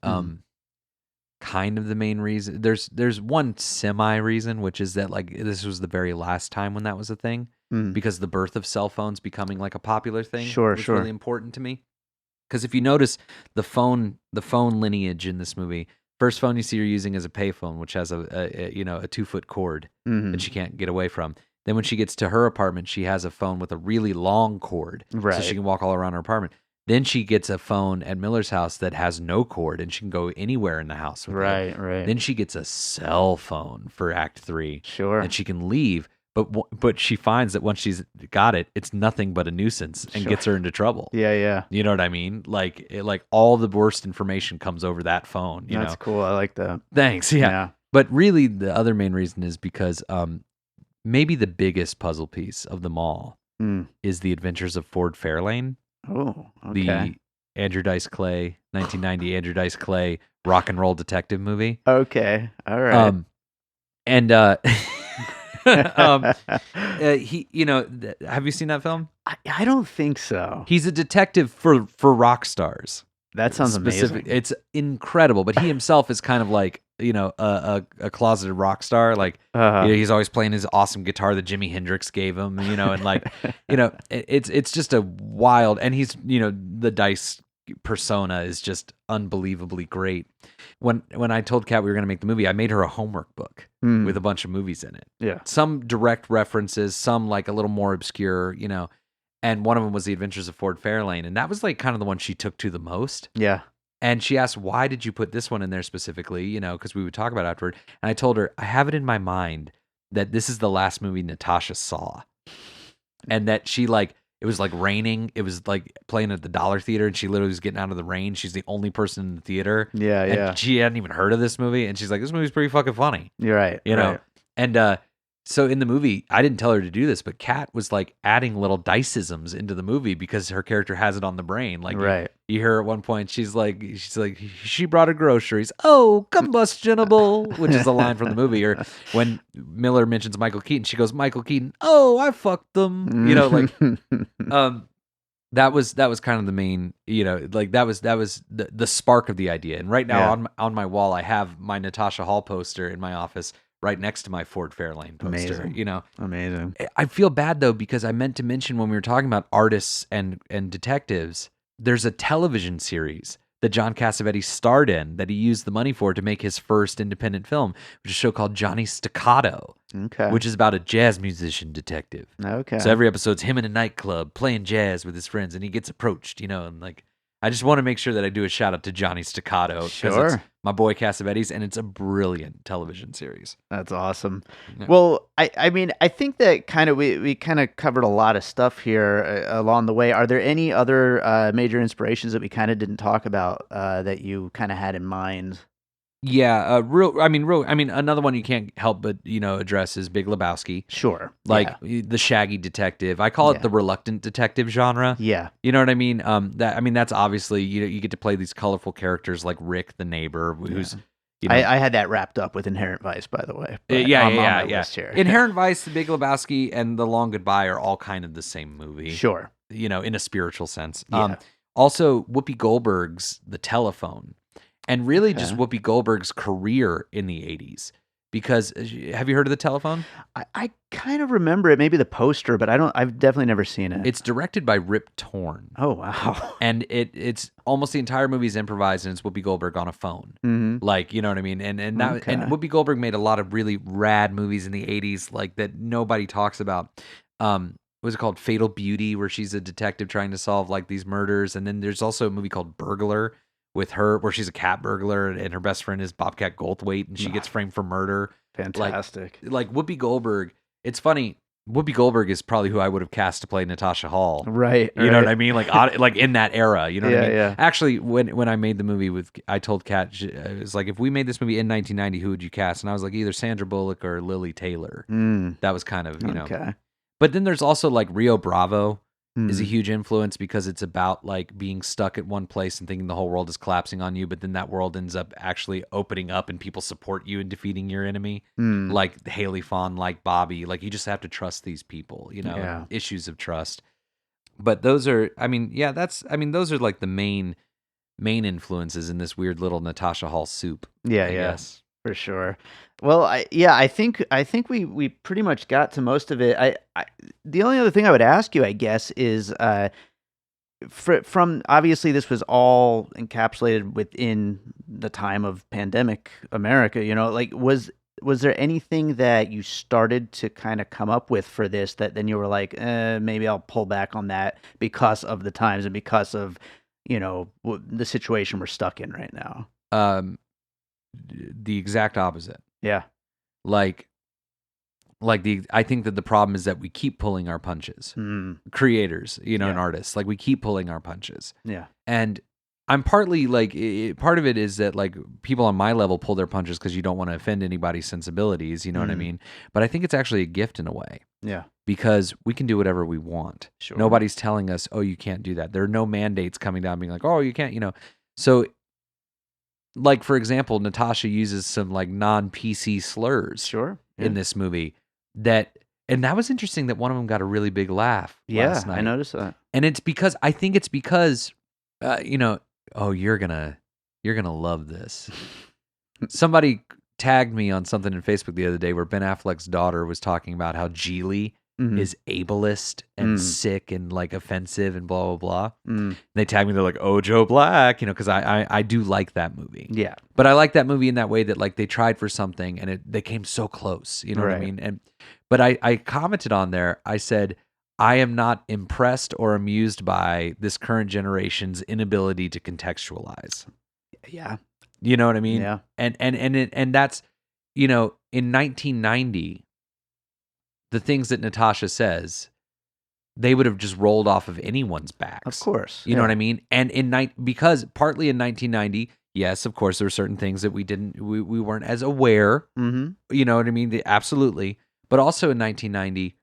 Kind of the main reason. There's one semi reason, which is that like this was the very last time when that was a thing, because the birth of cell phones becoming like a popular thing was really important to me. Because if you notice the phone lineage in this movie, first phone you see her using is a payphone, which has a 2-foot cord that she can't get away from. Then when she gets to her apartment, she has a phone with a really long cord, so she can walk all around her apartment. Then she gets a phone at Miller's house that has no cord, and she can go anywhere in the house with it. Right. Then she gets a cell phone for Act 3. Sure. And she can leave, but she finds that once she's got it, it's nothing but a nuisance and gets her into trouble. Yeah. You know what I mean? Like all the worst information comes over that phone. That's cool. I like that. Thanks. Yeah. But really, the other main reason is because maybe the biggest puzzle piece of them all is The Adventures of Ford Fairlane. Oh, okay. The Andrew Dice Clay, 1990 Andrew Dice Clay rock and roll detective movie. Okay, all right. Have you seen that film? I don't think so. He's a detective for rock stars. That sounds amazing. It's incredible, but he himself is kind of like, a closeted rock star. Like, he's always playing his awesome guitar that Jimi Hendrix gave him, and like, it's just a wild, and he's, the Dice persona is just unbelievably great. When I told Kat we were going to make the movie, I made her a homework book with a bunch of movies in it. Yeah. Some direct references, some like a little more obscure, and one of them was The Adventures of Ford Fairlane. And that was like kind of the one she took to the most. Yeah. And she asked, why did you put this one in there specifically? Because we would talk about it afterward. And I told her, I have it in my mind that this is the last movie Natasha saw. And that she it was like raining. It was like playing at the Dollar Theater, and she literally was getting out of the rain. She's the only person in the theater. Yeah, and she hadn't even heard of this movie. And she's like, this movie's pretty fucking funny. You're right. Right. And so in the movie, I didn't tell her to do this, but Kat was like adding little diceisms into the movie because her character has it on the brain. Like you hear at one point, she's like, she brought her groceries. Oh, combustionable, which is a line from the movie. Or when Miller mentions Michael Keaton, she goes, Michael Keaton. Oh, I fucked them. That was kind of the main, that was the spark of the idea. And right now on my wall, I have my Natasha Hall poster in my office right next to my Ford Fairlane poster. Amazing. I feel bad though, because I meant to mention when we were talking about artists and detectives, there's a television series that John Cassavetes starred in that he used the money for to make his first independent film, which is a show called Johnny Staccato, which is about a jazz musician detective. Okay. So every episode's him in a nightclub playing jazz with his friends, and he gets approached, and like, I just want to make sure that I do a shout out to Johnny Staccato. Sure. It's my boy Cassavetes, and it's a brilliant television series. That's awesome. Yeah. Well, I mean, I think that kind of we kind of covered a lot of stuff here along the way. Are there any other major inspirations that we kind of didn't talk about that you kind of had in mind? Yeah, another one you can't help but address is Big Lebowski. Sure, the shaggy detective. I call it the reluctant detective genre. Yeah, you know what I mean. That's obviously you get to play these colorful characters like Rick, the neighbor, who's. I had that wrapped up with Inherent Vice, by the way. Yeah. Inherent Vice, The Big Lebowski, and The Long Goodbye are all kind of the same movie. Sure, in a spiritual sense. Yeah. Also, Whoopi Goldberg's The Telephone. And really just Whoopi Goldberg's career in the 80s. Because, have you heard of The Telephone? I kind of remember it, maybe the poster, but I've definitely never seen it. It's directed by Rip Torn. Oh, wow. And it's almost the entire movie is improvised, and it's Whoopi Goldberg on a phone. Mm-hmm. Like, you know what I mean? And and Whoopi Goldberg made a lot of really rad movies in the 80s, like that nobody talks about. What was it called? Fatal Beauty, where she's a detective trying to solve like these murders. And then there's also a movie called Burglar, with her, where she's a cat burglar, and her best friend is Bobcat Goldthwait, and she gets framed for murder. Fantastic. Like Whoopi Goldberg. It's funny. Whoopi Goldberg is probably who I would have cast to play Natasha Hall. Right. You know what I mean? Like in that era. You know what I mean? Yeah. Actually, when I made the movie I told Kat, it was like, if we made this movie in 1990, who would you cast? And I was like, either Sandra Bullock or Lily Taylor. That was kind of, Okay. But then there's also like Rio Bravo is a huge influence because it's about like being stuck at one place and thinking the whole world is collapsing on you, but then that world ends up actually opening up and people support you in defeating your enemy. Like Haley Fawn, like Bobby, like you just have to trust these people, issues of trust. But those are, those are like the main influences in this weird little Natasha Hall soup. I guess. For sure. Well, I think we pretty much got to most of it. The only other thing I would ask you, I guess, is from obviously this was all encapsulated within the time of pandemic America. Like was there anything that you started to kind of come up with for this that then you were like, maybe I'll pull back on that because of the times and because of the situation we're stuck in right now? The exact opposite. Yeah. I think that the problem is that we keep pulling our punches. Creators, and artists, like we keep pulling our punches. Yeah. And I'm partly like, part of it is that like people on my level pull their punches because you don't want to offend anybody's sensibilities. You know what I mean? But I think it's actually a gift in a way. Yeah. Because we can do whatever we want. Sure. Nobody's telling us, oh, you can't do that. There are no mandates coming down being like, oh, you can't, So like, for example, Natasha uses some like non-PC slurs in this movie and that was interesting that one of them got a really big laugh last night. I noticed that. And I think it's because, oh, you're gonna love this. Somebody tagged me on something in Facebook the other day where Ben Affleck's daughter was talking about how Geely is ableist and sick and like offensive and blah blah blah. They tag me, they're like, "Oh, Joe Black," because I do like that movie. Yeah, but I like that movie in that way that like they tried for something and they came so close. You know what I mean? But I commented on there. I said, I am not impressed or amused by this current generation's inability to contextualize. Yeah, you know what I mean? Yeah, and that's in 1990. The things that Natasha says, they would have just rolled off of anyone's backs. Of course. You know what I mean? And because partly in 1990, yes, of course, there were certain things that we weren't as aware. You know what I mean? Absolutely. But also in 1990,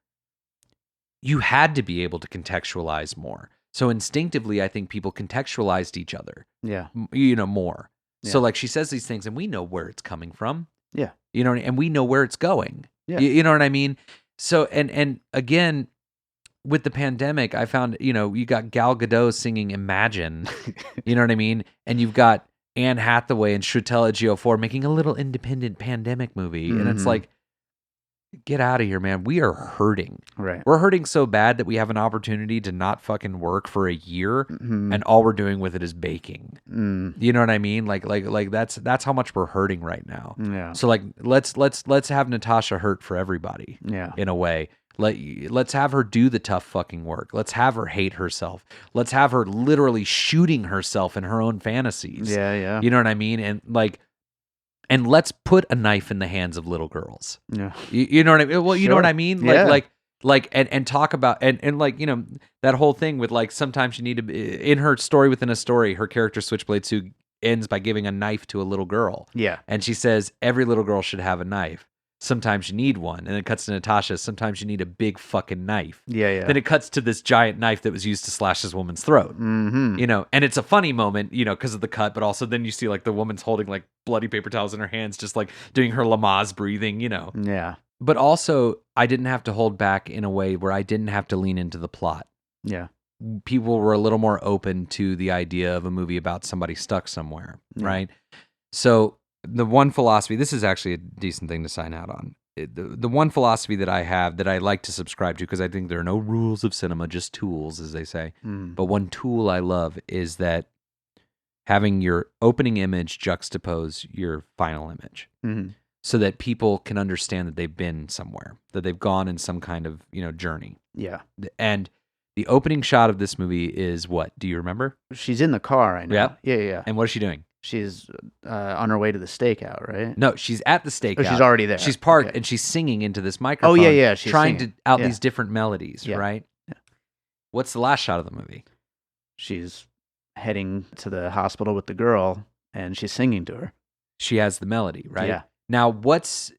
you had to be able to contextualize more. So instinctively, I think people contextualized each other. Yeah. More. Yeah. So like she says these things and we know where it's coming from. Yeah. And we know where it's going. Yeah. You know what I mean? So, and again, with the pandemic, I found, you got Gal Gadot singing Imagine, you know what I mean? And you've got Anne Hathaway and Chiwetel Ejiofor making a little independent pandemic movie. And it's like, get out of here, man. We are hurting. Right. We're hurting so bad that we have an opportunity to not fucking work for a year and all we're doing with it is baking. You know what I mean? Like that's how much we're hurting right now. Yeah. So like let's have Natasha hurt for everybody. Yeah. In a way. Let's have her do the tough fucking work. Let's have her hate herself. Let's have her literally shooting herself in her own fantasies. Yeah, yeah. You know what I mean? And let's put a knife in the hands of little girls. Yeah. You know what I mean? Well, you know what I mean? Yeah. And talk about, and like, that whole thing with like, sometimes you need to, in her story within a story, her character Switchblade Sue ends by giving a knife to a little girl. Yeah. And she says, every little girl should have a knife. Sometimes you need one. And it cuts to Natasha. Sometimes you need a big fucking knife. Yeah, yeah. Then it cuts to this giant knife that was used to slash this woman's throat. And it's a funny moment, because of the cut, but also then you see like the woman's holding like bloody paper towels in her hands, just like doing her Lamaze breathing, Yeah. But also, I didn't have to hold back in a way where I didn't have to lean into the plot. Yeah. People were a little more open to the idea of a movie about somebody stuck somewhere, right? So the one philosophy, this is actually a decent thing to sign out on. The one philosophy that I have that I like to subscribe to, because I think there are no rules of cinema, just tools, as they say. But one tool I love is that having your opening image juxtapose your final image. So that people can understand that they've been somewhere, that they've gone in some kind of, journey. Yeah. And the opening shot of this movie is what? Do you remember? She's in the car right now. Yeah. Yeah, yeah. And what is she doing? She's on her way to the stakeout, right? No, she's at the stakeout. Oh, she's already there. She's parked Okay. and she's singing into this microphone. Oh, yeah. She's trying singing. to out Yeah. these different melodies, Yeah. right? Yeah. What's the last shot of the movie? She's heading to the hospital with the girl, and she's singing to her. She has the melody, right? Yeah. Now, what's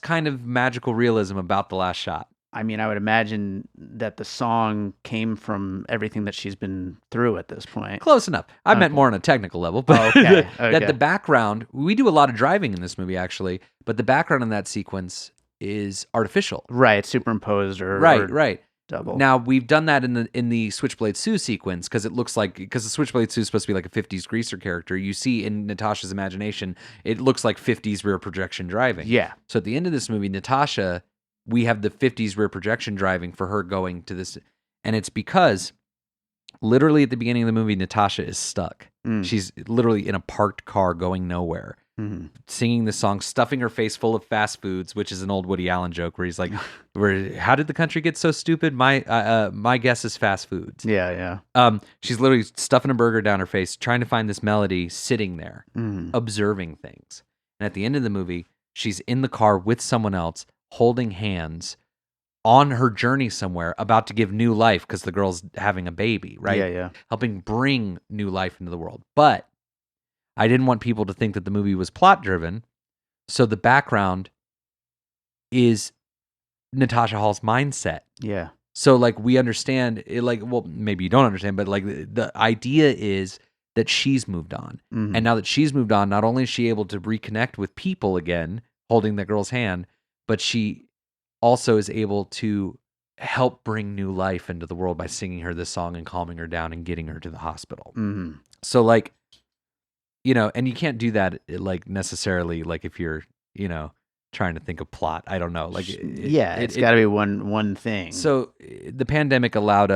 kind of magical realism about the last shot? I mean, I would imagine that the song came from everything that she's been through at this point. Close enough. I meant Okay. more on a technical level, but Okay. that the background, we do a lot of driving in this movie, actually, but the background in that sequence is artificial. Right, superimposed or Right. double. Now, we've done that in the Switchblade Sue sequence because it looks like, because the Switchblade Sue is supposed to be like a 50s greaser character. You see in Natasha's imagination, it looks like 50s rear projection driving. Yeah. So at the end of this movie, Natasha, we have the 50s rear projection driving for her going to this. And it's because literally at the beginning of the movie, Natasha is stuck. She's literally in a parked car going nowhere, singing the song, stuffing her face full of fast foods, which is an old Woody Allen joke where he's like, how did the country get so stupid? My guess is fast foods. Yeah. She's literally stuffing a burger down her face, trying to find this melody, sitting there, observing things. And at the end of the movie, she's in the car with someone else, holding hands on her journey somewhere, about to give new life because the girl's having a baby, right? Yeah. Helping bring new life into the world. But I didn't want people to think that the movie was plot driven. So the background is Natasha Hall's mindset. Yeah. So like we understand it, like, well, maybe you don't understand, but like the idea is that she's moved on. And now that she's moved on, not only is she able to reconnect with people again, holding that girl's hand, but she also is able to help bring new life into the world by singing her this song and calming her down and getting her to the hospital. So like, you know, and you can't do that like necessarily like if you're, you know, trying to think of plot. I don't know. Like, it's got to be one thing. So the pandemic allowed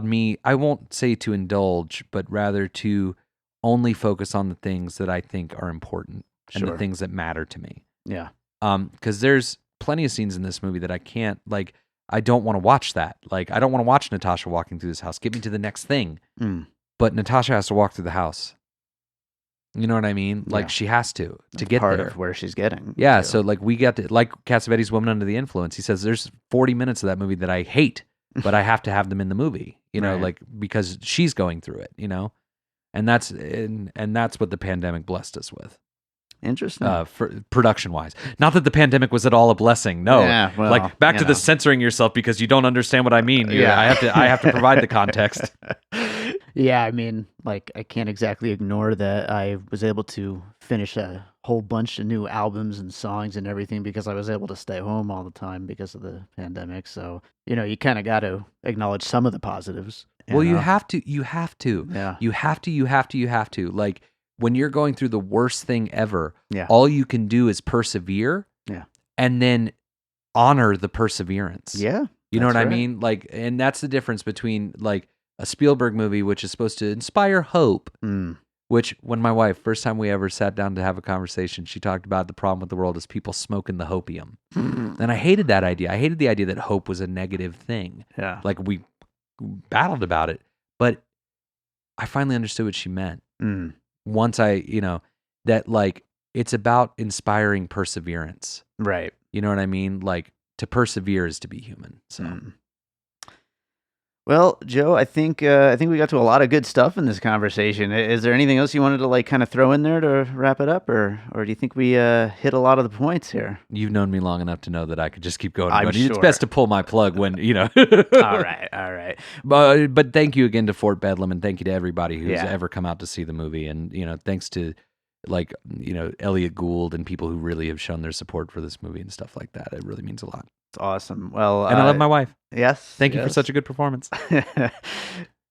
me, I won't say to indulge, but rather to only focus on the things that I think are important and the things that matter to me. Yeah. Because there's plenty of scenes in this movie that I can't, like, I don't want to watch that. Like, I don't want to watch Natasha walking through this house. Get me to the next thing. But Natasha has to walk through the house. You know what I mean? Like, she has to get part there. of where she's getting. Yeah, to. so like we got to, like Cassavetes' Woman Under the Influence, he says there's 40 minutes of that movie that I hate, but I have to have them in the movie, you know, like because she's going through it, you know? And that's what the pandemic blessed us with. Interesting. For production wise, not that the pandemic was at all a blessing. No, well, like back to the censoring yourself because you don't understand what I mean. I have to provide the context. Yeah, I mean, like I can't exactly ignore that I was able to finish a whole bunch of new albums and songs and everything because I was able to stay home all the time because of the pandemic. So, you know, you kind of got to acknowledge some of the positives. Well, you have to. Yeah. You have to. Like, when you're going through the worst thing ever, Yeah. all you can do is persevere. Yeah. And then honor the perseverance. Yeah. You know what I right. mean? Like, and that's the difference between like a Spielberg movie, which is supposed to inspire hope, which when my wife, first time we ever sat down to have a conversation, she talked about the problem with the world is people smoking the hopium. And I hated that idea. I hated the idea that hope was a negative thing. Yeah. Like we battled about it, but I finally understood what she meant. Once I, you know, that like it's about inspiring perseverance. Right. You know what I mean? Like to persevere is to be human. So. Well, Joe, I think we got to a lot of good stuff in this conversation. Is there anything else you wanted to like kind of throw in there to wrap it up, or do you think we hit a lot of the points here? You've known me long enough to know that I could just keep going. I'm It's sure. best to pull my plug when you know. All right. But thank you again to Fort Bedlam, and thank you to everybody who's Yeah. ever come out to see the movie, and you know, thanks to like you know Elliot Gould and people who really have shown their support for this movie and stuff like that. It really means a lot. It's awesome. Well, And I love my wife. Yes. Thank you for such a good performance.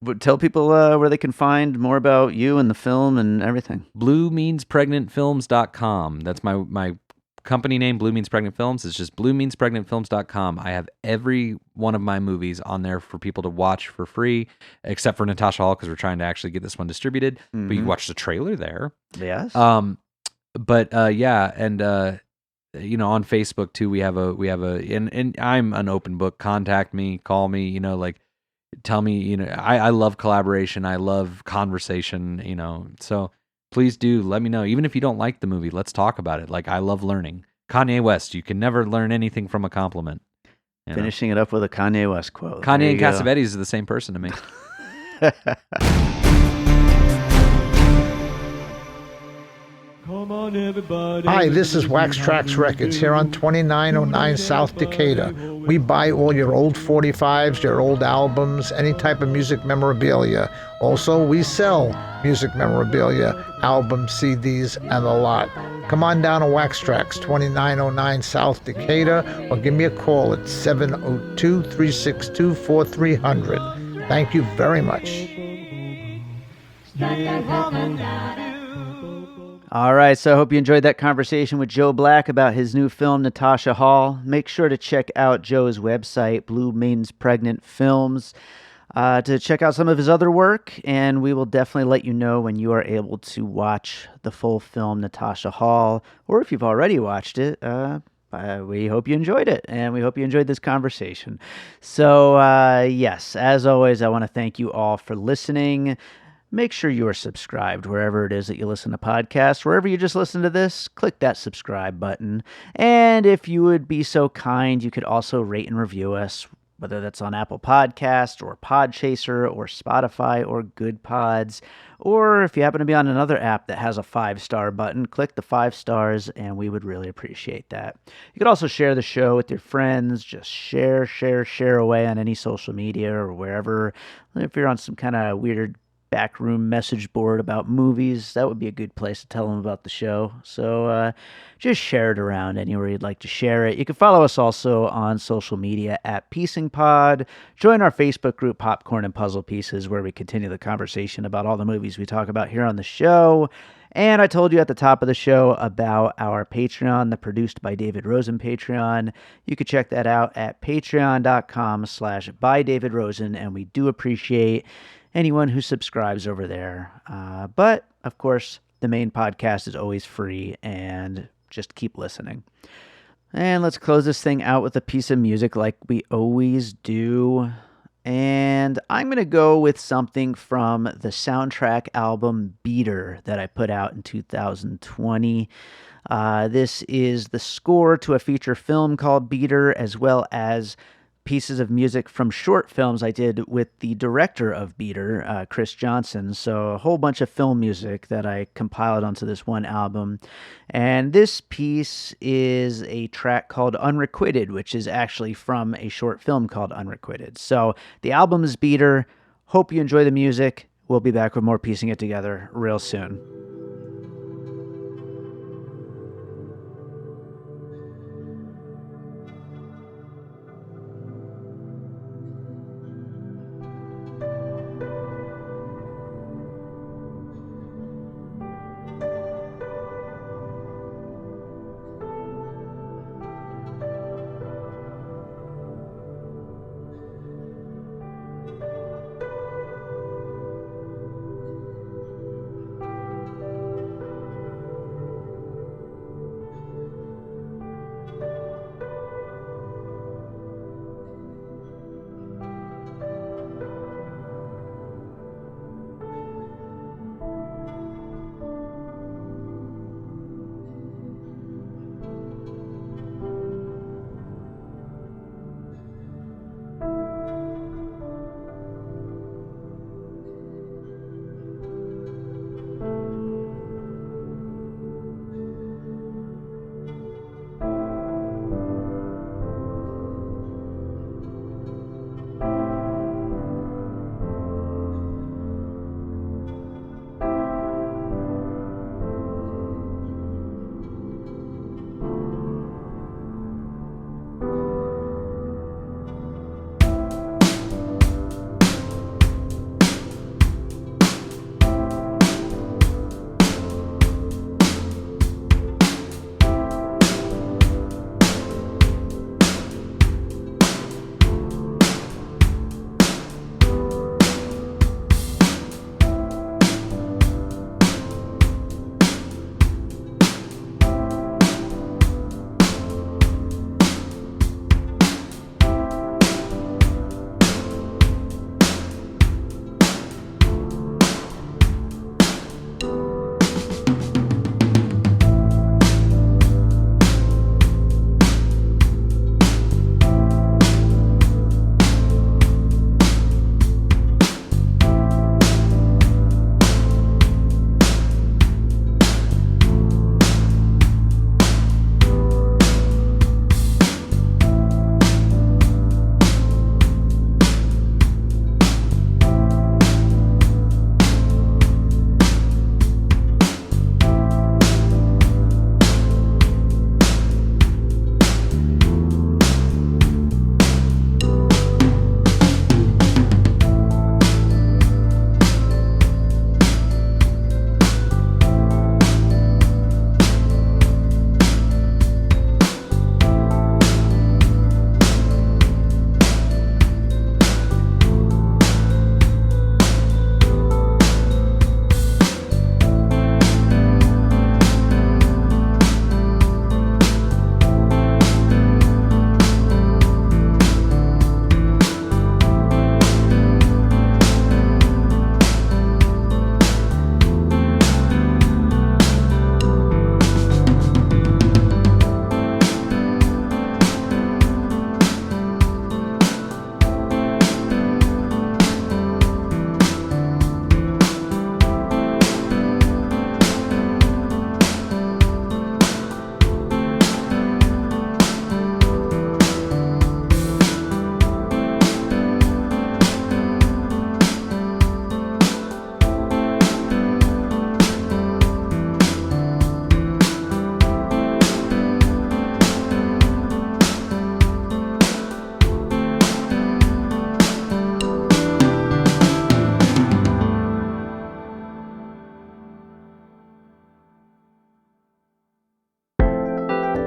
But tell people where they can find more about you and the film and everything. BlueMeansPregnantFilms.com. That's my company name, Blue Means Pregnant Films. It's just BlueMeansPregnantFilms.com. I have every one of my movies on there for people to watch for free, except for Natasha Hall because we're trying to actually get this one distributed. But you can watch the trailer there. Yes. Yeah, and you know, on Facebook too, we have and I'm an open book. Contact me, call me, you know, like tell me, you know, I love collaboration. I love conversation, you know, so please do let me know. Even if you don't like the movie, let's talk about it. Like, I love learning. Kanye West, you can never learn anything from a compliment. Finishing it up with a Kanye West quote. Kanye and Cassavetes are the same person to me. Hi, this is Wax Trax Records here on 2909 South Decatur. We buy all your old 45s, your old albums, any type of music memorabilia. Also, we sell music memorabilia, albums, CDs, and a lot. Come on down to Wax Trax, 2909 South Decatur, or give me a call at 702-362-4300. Thank you very much. All right, so I hope you enjoyed that conversation with Joe Black about his new film, Natasha Hall. Make sure to check out Joe's website, Blue Maidens Pregnant Films, to check out some of his other work, and we will definitely let you know when you are able to watch the full film, Natasha Hall, or if you've already watched it, we hope you enjoyed it, and we hope you enjoyed this conversation. So, yes, as always, I want to thank you all for listening. Make sure you are subscribed wherever it is that you listen to podcasts. Wherever you just listen to this, click that subscribe button. And if you would be so kind, you could also rate and review us, whether that's on Apple Podcasts or Podchaser or Spotify or Good Pods. Or if you happen to be on another app that has a 5-star button, click the 5 stars, and we would really appreciate that. You could also share the show with your friends. Just share away on any social media or wherever. If you're on some kind of weird backroom message board about movies, that would be a good place to tell them about the show. So just share it around anywhere you'd like to share it. You can follow us also on social media at Piecing Pod. Join our Facebook group, Popcorn and Puzzle Pieces, where we continue the conversation about all the movies we talk about here on the show. And I told you at the top of the show about our Patreon, the Produced by David Rosen Patreon. You can check that out at patreon.com/bydavidrosen, and we do appreciate anyone who subscribes over there. But, of course, the main podcast is always free, and just keep listening. And let's close this thing out with a piece of music like we always do. And I'm going to go with something from the soundtrack album Beater that I put out in 2020. This is the score to a feature film called Beater, as well as pieces of music from short films I did with the director of Beater, Chris Johnson. So a whole bunch of film music that I compiled onto this one album. And this piece is a track called Unrequited, which is actually from a short film called Unrequited. So the album is Beater. Hope you enjoy the music. We'll be back with more Piecing It Together real soon.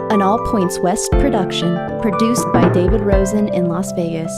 An All Points West production, produced by David Rosen in Las Vegas.